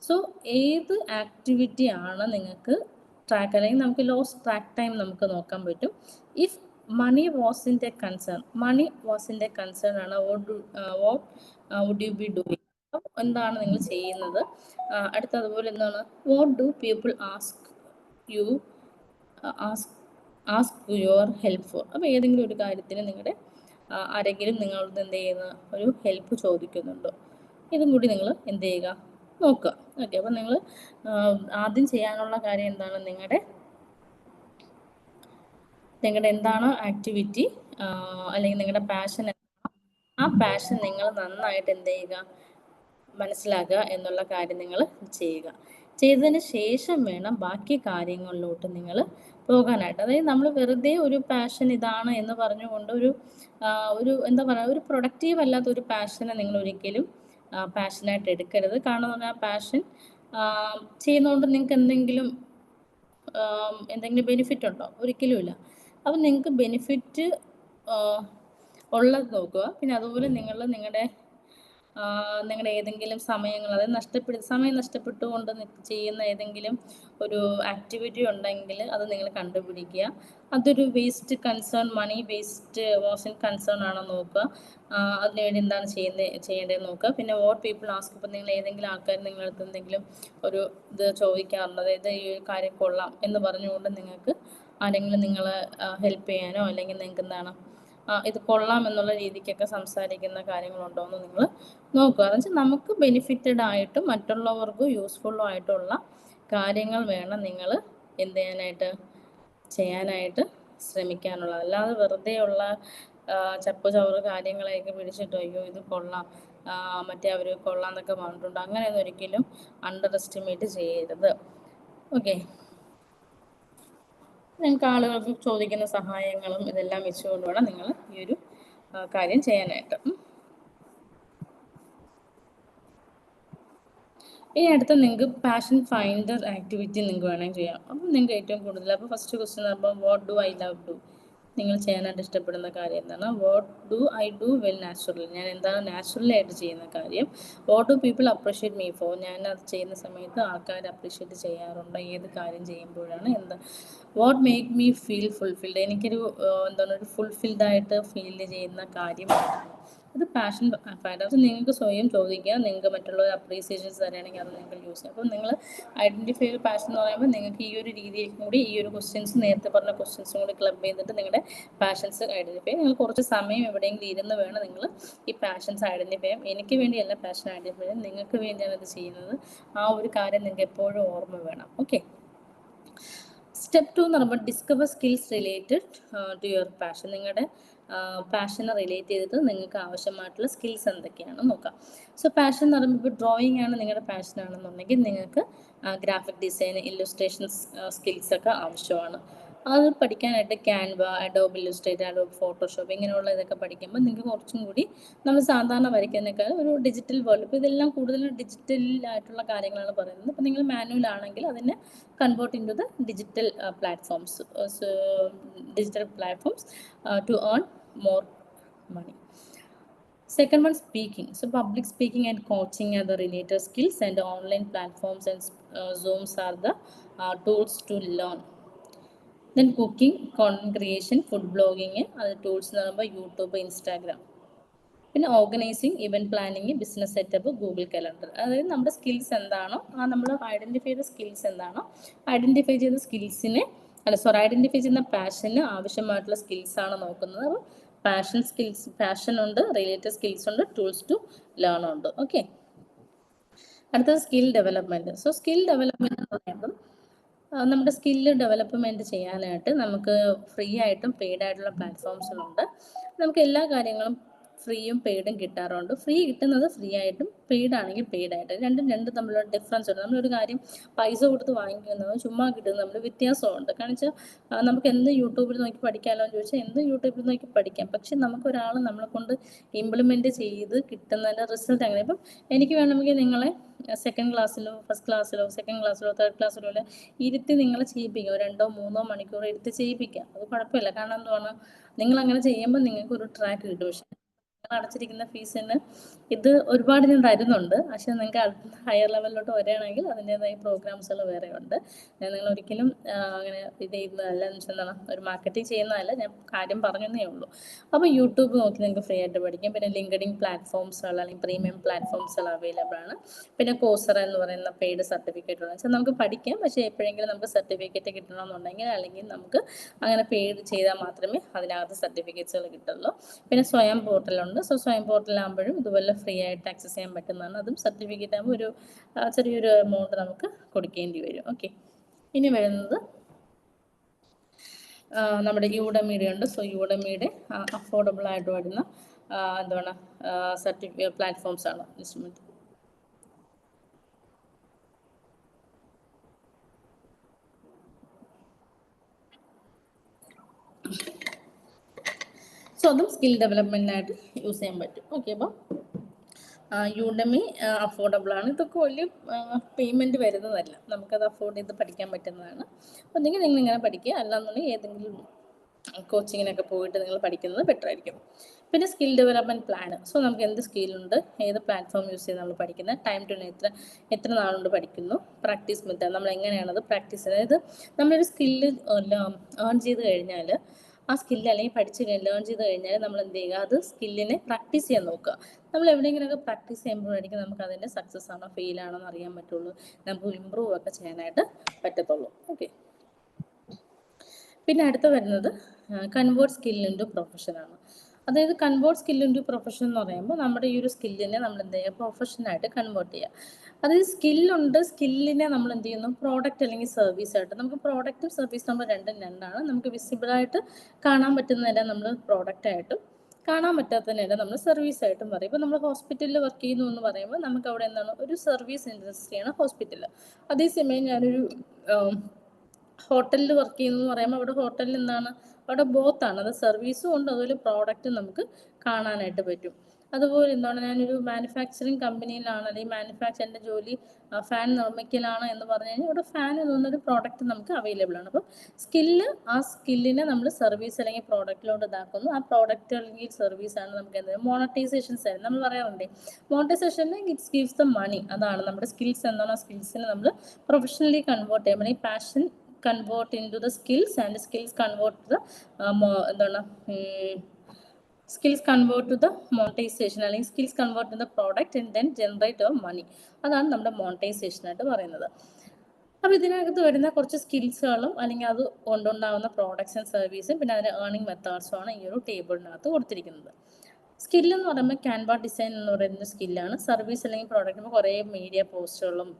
So ഏത് ആക്ടിവിറ്റി ആണ് നിങ്ങൾക്ക് ട്രാക്ക്, അല്ലെങ്കിൽ നമുക്ക് ലോസ് ട്രാക്ക് ടൈം നമുക്ക് നോക്കാൻ പറ്റും. If money was in a concern, money was in a concern ആണ്, what would you be doing, എന്താണ് നിങ്ങൾ ചെയ്യുന്നത്. അടുത്തതുപോലെ എന്താണ്, what do people ask you your help for. അപ്പോൾ ഏതെങ്കിലും ഒരു കാര്യത്തിന് നിങ്ങളുടെ ആരെങ്കിലും നിങ്ങളോട് എന്ത് ചെയ്യുന്ന ഒരു ഹെൽപ്പ് ചോദിക്കുന്നുണ്ടോ, ഇതും കൂടി നിങ്ങൾ എന്ത് ചെയ്യുക, നോക്കുക. ഓക്കെ, അപ്പം നിങ്ങൾ ആദ്യം ചെയ്യാനുള്ള കാര്യം എന്താണ്, നിങ്ങളുടെ എന്താണ് ആക്ടിവിറ്റി അല്ലെങ്കിൽ നിങ്ങളുടെ പാഷൻ, ആ പാഷൻ നിങ്ങൾ നന്നായിട്ട് എന്ത് ചെയ്യുക, മനസ്സിലാക്കുക എന്നുള്ള കാര്യം നിങ്ങൾ ചെയ്യുക. ചെയ്തതിന് ശേഷം വേണം ബാക്കി കാര്യങ്ങളിലോട്ട് നിങ്ങൾ പോകാനായിട്ട്. അതായത് നമ്മൾ വെറുതെ ഒരു പാഷൻ ഇതാണ് എന്ന് പറഞ്ഞുകൊണ്ട് ഒരു എന്താ പറയുക, ഒരു പ്രൊഡക്റ്റീവ് അല്ലാത്ത ഒരു പാഷനെ നിങ്ങൾ ഒരിക്കലും പാഷനായിട്ട് എടുക്കരുത്. കാരണം ആ പാഷൻ ചെയ്യുന്നതുകൊണ്ട് നിങ്ങൾക്ക് എന്തെങ്കിലും ബെനിഫിറ്റ് ഉണ്ടോ, ഒരിക്കലുമില്ല. അപ്പം നിങ്ങൾക്ക് ബെനിഫിറ്റ് ഉള്ളത് നോക്കുക. പിന്നെ അതുപോലെ നിങ്ങളുടെ ഏതെങ്കിലും സമയങ്ങൾ, അതായത് സമയം നഷ്ടപ്പെട്ടുകൊണ്ട് ചെയ്യുന്ന ഏതെങ്കിലും ഒരു ആക്ടിവിറ്റി ഉണ്ടെങ്കിൽ അത് നിങ്ങൾ കണ്ടുപിടിക്കുക. അതൊരു waste concern, money waste was in concern ആണോ നോക്കുക. അതിനുവേണ്ടി എന്താണ് ചെയ്യേണ്ടതെന്ന് നോക്കുക. പിന്നെ വാട്ട് പീപ്പിൾ ആസ്ക്, ഇപ്പം നിങ്ങൾ ഏതെങ്കിലും ആൾക്കാർ നിങ്ങളടുത്ത് എന്തെങ്കിലും ഒരു ഇത് ചോദിക്കാറുണ്ട്, അതായത് ഈ ഒരു കാര്യം കൊള്ളാം എന്ന് പറഞ്ഞുകൊണ്ട് നിങ്ങൾക്ക് ആരെങ്കിലും നിങ്ങളെ ഹെൽപ്പ് ചെയ്യാനോ അല്ലെങ്കിൽ നിങ്ങൾക്ക് എന്താണ് ഇത് കൊള്ളാം എന്നുള്ള രീതിക്കൊക്കെ സംസാരിക്കുന്ന കാര്യങ്ങളുണ്ടോ എന്ന് നിങ്ങൾ നോക്കുക. എന്ന് വെച്ചാൽ നമുക്ക് ബെനിഫിറ്റഡ് ആയിട്ടും മറ്റുള്ളവർക്കും യൂസ്ഫുള്ളും ആയിട്ടുള്ള കാര്യങ്ങൾ വേണം നിങ്ങൾ എന്ത് ചെയ്യാനായിട്ട് ശ്രമിക്കാനുള്ളത്. അല്ലാതെ വെറുതെയുള്ള ചപ്പ് ചവറ് കാര്യങ്ങളെയൊക്കെ പിടിച്ചിട്ട് അയ്യോ ഇത് കൊള്ളാം, മറ്റേ അവർ കൊള്ളാം എന്നൊക്കെ പറഞ്ഞിട്ടുണ്ട്, അങ്ങനെയൊന്നും ഒരിക്കലും അണ്ടർ എസ്റ്റിമേറ്റ് ചെയ്യരുത്. ഓക്കെ, നിങ്ങൾക്ക് ആളുകൾക്ക് ചോദിക്കുന്ന സഹായങ്ങളും ഇതെല്ലാം വെച്ചുകൊണ്ട് വേണം നിങ്ങൾ ഈ ഒരു കാര്യം ചെയ്യാനായിട്ട്. ഇനി അടുത്ത നിങ്ങൾക്ക് പാഷൻ ഫൈൻഡർ ആക്ടിവിറ്റി നിങ്ങൾക്ക് വേണമെങ്കിൽ ചെയ്യാം. അപ്പം നിങ്ങൾക്ക് ഏറ്റവും കൂടുതൽ, അപ്പോൾ ഫസ്റ്റ് ക്വസ്റ്റ്യൻ പറയുമ്പോൾ what do I love do, നിങ്ങൾ ചെയ്യാനായിട്ട് ഇഷ്ടപ്പെടുന്ന കാര്യം എന്താണ്. What do I do well natural, ഞാൻ എന്താണ് നാച്ചുറലായിട്ട് ചെയ്യുന്ന കാര്യം. What do people appreciate me for, ഞാൻ അത് ചെയ്യുന്ന സമയത്ത് ആൾക്കാർ അപ്രിഷ്യേറ്റ് ചെയ്യാറുണ്ട്, ഏത് കാര്യം ചെയ്യുമ്പോഴാണ്. What make me feel fulfilled, എനിക്കൊരു ഒരു ഫുൾഫിൽഡായിട്ട് ഫീൽ ചെയ്യുന്ന കാര്യം. അത് പാഷൻ ഫൈൻഡേഴ്സ് നിങ്ങൾക്ക് സ്വയം ചോദിക്കുക. നിങ്ങൾക്ക് മറ്റുള്ളവർ അപ്രീസിയേഷൻസ് തരികയാണെങ്കിൽ അത് നിങ്ങൾക്ക് യൂസ് ചെയ്യാം. അപ്പോൾ നിങ്ങൾ ഐഡൻറ്റിഫൈ ഒരു പാഷൻ എന്ന് പറയുമ്പോൾ നിങ്ങൾക്ക് ഈ ഒരു രീതിയിൽ കൂടി ഈ ഒരു ക്വസ്റ്റ്യൻസ്, നേരത്തെ പറഞ്ഞ ക്വസ്റ്റ്യൻസും കൂടി ക്ലബ് ചെയ്തിട്ട് നിങ്ങളുടെ പാഷൻസ് ഐഡൻറ്റിഫൈ ചെയ്യാം. നിങ്ങൾ കുറച്ച് സമയം എവിടെയെങ്കിലും ഇരുന്ന് വേണം നിങ്ങൾ ഈ പാഷൻസ് ഐഡൻറ്റിഫൈ ചെയ്യാം. എനിക്ക് വേണ്ടിയല്ല പാഷൻ ഐഡൻറ്റിഫൈ ചെയ്യാം, നിങ്ങൾക്ക് വേണ്ടിയാണ് ഇത് ചെയ്യുന്നത്. ആ ഒരു കാര്യം നിങ്ങൾക്ക് എപ്പോഴും ഓർമ്മ വേണം. ഓക്കെ, സ്റ്റെപ്പ് 2 എന്ന് പറയുമ്പോൾ discover skills related to your passion. നിങ്ങളുടെ പാഷനെ റിലേറ്റ് ചെയ്തിട്ട് നിങ്ങൾക്ക് ആവശ്യമായിട്ടുള്ള സ്കിൽസ് എന്തൊക്കെയാണെന്ന് നോക്കാം. സോ പാഷൻ എന്ന് പറയുമ്പോൾ ഇപ്പോൾ ഡ്രോയിങ് ആണ് നിങ്ങളുടെ പാഷൻ ആണെന്നുണ്ടെങ്കിൽ നിങ്ങൾക്ക് ഗ്രാഫിക് ഡിസൈൻ, ഇല്ലുസ്ട്രേഷൻസ് സ്കിൽസൊക്കെ ആവശ്യമാണ്. അത് പഠിക്കാനായിട്ട് Canva, Adobe Illustrator, Adobe Photoshop ഇങ്ങനെയുള്ള ഇതൊക്കെ പഠിക്കുമ്പോൾ നിങ്ങൾക്ക് കുറച്ചും കൂടി നമ്മൾ സാധാരണ വരയ്ക്കുന്നതിനേക്കാൾ ഒരു ഡിജിറ്റൽ വേൾഡ്, ഇപ്പോൾ ഇതെല്ലാം കൂടുതലും ഡിജിറ്റലായിട്ടുള്ള കാര്യങ്ങളാണ് പറയുന്നത്. ഇപ്പോൾ നിങ്ങൾ മാനുവൽ ആണെങ്കിൽ അതിനെ convert into the digital platforms to earn more money. Second one, speaking. So public speaking and coaching are the related skills, and online platforms and Zooms are the tools to learn. Then cooking, content creation, food blogging are the tools number YouTube, Instagram. പിന്നെ organising, event planning, business setup, Google calendar. അതായത് നമ്മുടെ skills എന്താണോ, നമ്മൾ identify ചെയ്ത skills എന്താണോ, identify ചെയ്യുന്ന പാഷന് ആവശ്യമായിട്ടുള്ള skills ആണ് നോക്കുന്നത്. അപ്പോൾ പാഷൻ ഉണ്ട്, റിലേറ്റഡ് സ്കിൽസ് ഉണ്ട്, ടൂൾസ് ടു ലേൺ ഉണ്ട്. ഓക്കെ, അടുത്തത് skill development. So skill development എന്ന് പറയുമ്പം നമ്മുടെ സ്കില്ല് ഡെവലപ്മെൻറ്റ് ചെയ്യാനായിട്ട് നമുക്ക് ഫ്രീ ആയിട്ടും പെയ്ഡ് ആയിട്ടുള്ള പ്ലാറ്റ്ഫോംസുകളുണ്ട്. നമുക്ക് എല്ലാ കാര്യങ്ങളും ഫ്രീയും പെയ്ഡും കിട്ടാറുണ്ട്. ഫ്രീ കിട്ടുന്നത് ഫ്രീ ആയിട്ടും പെയ്ഡ് ആണെങ്കിൽ പെയ്ഡ് ആയിട്ടും, രണ്ടും തമ്മിലുള്ള ഡിഫറൻസ് ഉണ്ട്. നമ്മളൊരു കാര്യം പൈസ കൊടുത്ത് വാങ്ങിക്കുന്നതും ചുമ്മാ കിട്ടുന്നത് തമ്മിൽ വ്യത്യാസമുണ്ട്. കാരണം വെച്ചാൽ നമുക്ക് എന്ത് യൂട്യൂബിൽ നോക്കി പഠിക്കാമല്ലോ എന്ന് ചോദിച്ചാൽ എന്ത് യൂട്യൂബിൽ നോക്കി പഠിക്കാം. പക്ഷെ നമുക്കൊരാൾ നമ്മളെ കൊണ്ട് ഇംപ്ലിമെൻറ്റ് ചെയ്ത് കിട്ടുന്നതിൻ്റെ റിസൾട്ട് അങ്ങനെ. ഇപ്പം എനിക്ക് വേണമെങ്കിൽ നിങ്ങളെ സെക്കൻഡ് ക്ലാസ്സിലോ ഫസ്റ്റ് ക്ലാസ്സിലോ സെക്കൻഡ് ക്ലാസ്സിലോ തേർഡ് ക്ലാസ്സിലോ അല്ലെ ഇരുത്തി നിങ്ങളെ ചെയ്യിപ്പിക്കാം. 2-3 മണിക്കൂർ ഇരുത്തി ചെയ്യിപ്പിക്കാം. അത് കുഴപ്പമില്ല. കാരണം എന്തുവാണ്, നിങ്ങളങ്ങനെ ചെയ്യുമ്പോൾ നിങ്ങൾക്ക് ഒരു ട്രാക്ക് കിട്ടും. പക്ഷേ അടച്ചിരിക്കുന്ന ഫീസിന് ഇത് ഒരുപാട് ഞാൻ തരുന്നുണ്ട്. പക്ഷെ നിങ്ങൾക്ക് ഹയർ ലെവലിലോട്ട് വരികയാണെങ്കിൽ അതിൻ്റെതായ പ്രോഗ്രാംസുകൾ വേറെ ഉണ്ട്. ഞാൻ നിങ്ങൾ ഒരിക്കലും അങ്ങനെ ഇത് ചെയ്യുന്നതല്ല, എന്ന് വെച്ചാൽ എന്താണ്, ഒരു മാർക്കറ്റിംഗ് ചെയ്യുന്നതല്ല, ഞാൻ കാര്യം പറഞ്ഞതേ ഉള്ളൂ. അപ്പോൾ യൂട്യൂബ് നോക്കി നിങ്ങൾക്ക് ഫ്രീ ആയിട്ട് പഠിക്കാം. പിന്നെ ലിങ്ക്ഡിൻ പ്ലാറ്റ്ഫോംസുകൾ അല്ലെങ്കിൽ പ്രീമിയം പ്ലാറ്റ്ഫോംസുകൾ അവൈലബിൾ ആണ്. പിന്നെ കോഴ്സറ എന്ന് പറയുന്ന പെയ്ഡ് സർട്ടിഫിക്കറ്റ് ഉള്ളത് വെച്ചാൽ നമുക്ക് പഠിക്കാം. പക്ഷേ എപ്പോഴെങ്കിലും നമുക്ക് സർട്ടിഫിക്കറ്റ് കിട്ടണമെന്നുണ്ടെങ്കിൽ അല്ലെങ്കിൽ നമുക്ക് അങ്ങനെ പെയ്ഡ് ചെയ്താൽ മാത്രമേ അതിനകത്ത് സർട്ടിഫിക്കറ്റ്സുകൾ കിട്ടുള്ളൂ. പിന്നെ സ്വയം പോർട്ടലുണ്ട്. സോ സ്വയം പോർട്ടലാകുമ്പോഴും ഇതുപോലെ ഫ്രീ ആയിട്ട് ആക്സസ് ചെയ്യാൻ പറ്റുന്നതാണ്. അതും സർട്ടിഫിക്കറ്റ് ആകുമ്പോൾ ഒരു ചെറിയൊരു എമൗണ്ട് നമുക്ക് കൊടുക്കേണ്ടി വരും. ഓക്കെ, ഇനി വരുന്നത് നമ്മുടെ യൂഡമിയുടെ ഉണ്ട്. സോ യൂഡമിയുടെ അഫോർഡബിൾ ആയിട്ട് വരുന്ന എന്താണ് പ്ലാറ്റ്ഫോംസ് ആണ്. ഇൻസ്ട്രുമെന്റ് സോ അതും സ്കിൽ ഡെവലപ്മെൻറ്റിനായിട്ട് യൂസ് ചെയ്യാൻ പറ്റും. ഓക്കെ, അപ്പം യൂഡമി അഫോർഡബിൾ ആണ്. ഇതൊക്കെ വലിയ പേയ്മെൻറ്റ് വരുന്നതല്ല, നമുക്കത് അഫോർഡ് ചെയ്ത് പഠിക്കാൻ പറ്റുന്നതാണ്. ഒന്നെങ്കിൽ നിങ്ങൾ ഇങ്ങനെ പഠിക്കുക, അല്ലാന്നുണ്ടെങ്കിൽ ഏതെങ്കിലും കോച്ചിങ്ങിനൊക്കെ പോയിട്ട് നിങ്ങൾ പഠിക്കുന്നത് ബെറ്റർ ആയിരിക്കും. പിന്നെ സ്കിൽ ഡെവലപ്മെൻറ്റ് പ്ലാൻ. സോ നമുക്ക് എന്ത് സ്കില്ലുണ്ട്, ഏത് പ്ലാറ്റ്ഫോം യൂസ് ചെയ്ത് നമ്മൾ പഠിക്കുന്നത്, ടൈം ടു എത്ര നാളുകൊണ്ട് പഠിക്കുന്നു, പ്രാക്ടീസ് മെത്തേഡ്, നമ്മൾ എങ്ങനെയാണത് പ്രാക്ടീസ് ചെയ്യുന്നത്. അതായത് നമ്മളൊരു സ്കില്ല് ഏൺ ചെയ്ത് കഴിഞ്ഞാൽ ആ സ്കില്ല് അല്ലെങ്കിൽ പഠിച്ച് ലേൺ ചെയ്ത് കഴിഞ്ഞാൽ നമ്മൾ എന്ത് ചെയ്യുക, അത് സ്കില്ലിനെ പ്രാക്ടീസ് ചെയ്യാൻ നോക്കുക. നമ്മൾ എവിടെയെങ്കിലുമൊക്കെ പ്രാക്ടീസ് ചെയ്യുമ്പോഴായിരിക്കും നമുക്ക് അതിൻ്റെ സക്സസ് ആണോ ഫെയിൽ ആണോ എന്ന് അറിയാൻ പറ്റുള്ളൂ. നമുക്ക് ഇമ്പ്രൂവ് ഒക്കെ ചെയ്യാനായിട്ട് പറ്റത്തുള്ളൂ. ഓക്കെ, പിന്നെ അടുത്ത് വരുന്നത് കൺവേർട്ട് സ്കിൽ ഇൻറ്റു പ്രൊഫഷനാണ്. അതായത് കൺവേർട്ട് സ്കിൽ ഇൻറ്റു പ്രൊഫഷൻ എന്ന് പറയുമ്പോൾ നമ്മുടെ ഈ ഒരു സ്കില്ലിനെ നമ്മൾ എന്ത് ചെയ്യുക, പ്രൊഫഷനായിട്ട് കൺവേർട്ട് ചെയ്യുക. അതായത് സ്കില്ലുണ്ട്, സ്കില്ലിനെ നമ്മൾ എന്ത് ചെയ്യുന്നു, പ്രോഡക്റ്റ് അല്ലെങ്കിൽ സർവീസായിട്ട്. നമുക്ക് പ്രോഡക്റ്റും സർവീസും നമ്മൾ രണ്ടാണ്. നമുക്ക് വിസിബിളായിട്ട് കാണാൻ പറ്റുന്നതെല്ലാം നമ്മൾ പ്രോഡക്റ്റായിട്ടും കാണാൻ പറ്റാത്തതിനെല്ലാം നമ്മൾ സർവീസായിട്ടും പറയും. ഇപ്പോൾ നമ്മൾ ഹോസ്പിറ്റലിൽ വർക്ക് ചെയ്യുന്നു എന്ന് പറയുമ്പോൾ നമുക്ക് അവിടെ എന്താണ്, ഒരു സർവീസ് ഇൻഡസ്ട്രിയാണ് ഹോസ്പിറ്റൽ. അതേസമയം ഞാനൊരു ഹോട്ടലിൽ വർക്ക് ചെയ്യുന്നു എന്ന് പറയുമ്പോൾ അവിടെ ഹോട്ടലിൽ എന്താണ്, അവിടെ ബോത്താണ്, അത് സർവീസും ഉണ്ട്, അതുപോലെ പ്രോഡക്റ്റും നമുക്ക് കാണാനായിട്ട് പറ്റും. അതുപോലെ എന്താണ്, ഞാനൊരു മാനുഫാക്ചറിങ് കമ്പനിയിലാണ് അല്ലെങ്കിൽ എൻ്റെ ജോലി ഫാൻ നിർമ്മിക്കലാണ് എന്ന് പറഞ്ഞു കഴിഞ്ഞാൽ ഇവിടെ ഫാൻ എന്നൊരു പ്രോഡക്റ്റ് നമുക്ക് അവൈലബിൾ ആണ്. അപ്പോൾ ആ സ്കില്ലിനെ നമ്മൾ സർവീസ് അല്ലെങ്കിൽ പ്രോഡക്റ്റിലോട്ട് ഇതാക്കുന്നു. ആ പ്രോഡക്റ്റ് അല്ലെങ്കിൽ സർവീസാണ് നമുക്ക് എന്ത് മോണറ്റൈസേഷൻസ് ആയിരുന്നു നമ്മൾ പറയാറുണ്ട്. മോണറ്റൈസേഷന് ഇറ്റ്സ് ഗീവ്സ് ദ മണി. അതാണ് നമ്മുടെ സ്കിൽസ് എന്താണ്, ആ സ്കിൽസിനെ നമ്മൾ പ്രൊഫഷണലി കൺവേർട്ട് ചെയ്യുമ്പോൾ ഈ passion convert into the skills and skills convert to the skills convert to the monetization അല്ലെങ്കിൽ skills convert to the product and then generate our money. അതാണ് നമ്മുടെ മോണിറ്റൈസേഷൻ ആയിട്ട് പറയുന്നത്. അപ്പോൾ ഇതിനകത്ത് വരുന്ന കുറച്ച് സ്കിൽസുകളും അല്ലെങ്കിൽ അത് കൊണ്ടുണ്ടാകുന്ന പ്രോഡക്ട്സ് ആൻഡ് സർവീസും പിന്നെ അതിൻ്റെ ഏർണിംഗ് മെത്തേഡ്സും ആണ് ഈ ഒരു ടേബിളിനകത്ത് കൊടുത്തിരിക്കുന്നത്. സ്കില്ലെന്ന് പറയുമ്പോൾ ക്യാൻവ ഡിസൈൻ എന്ന് പറയുന്ന സ്കില്ലാണ്. സർവീസ് അല്ലെങ്കിൽ പ്രോഡക്റ്റ് കുറേ മീഡിയ പോസ്റ്റുകളും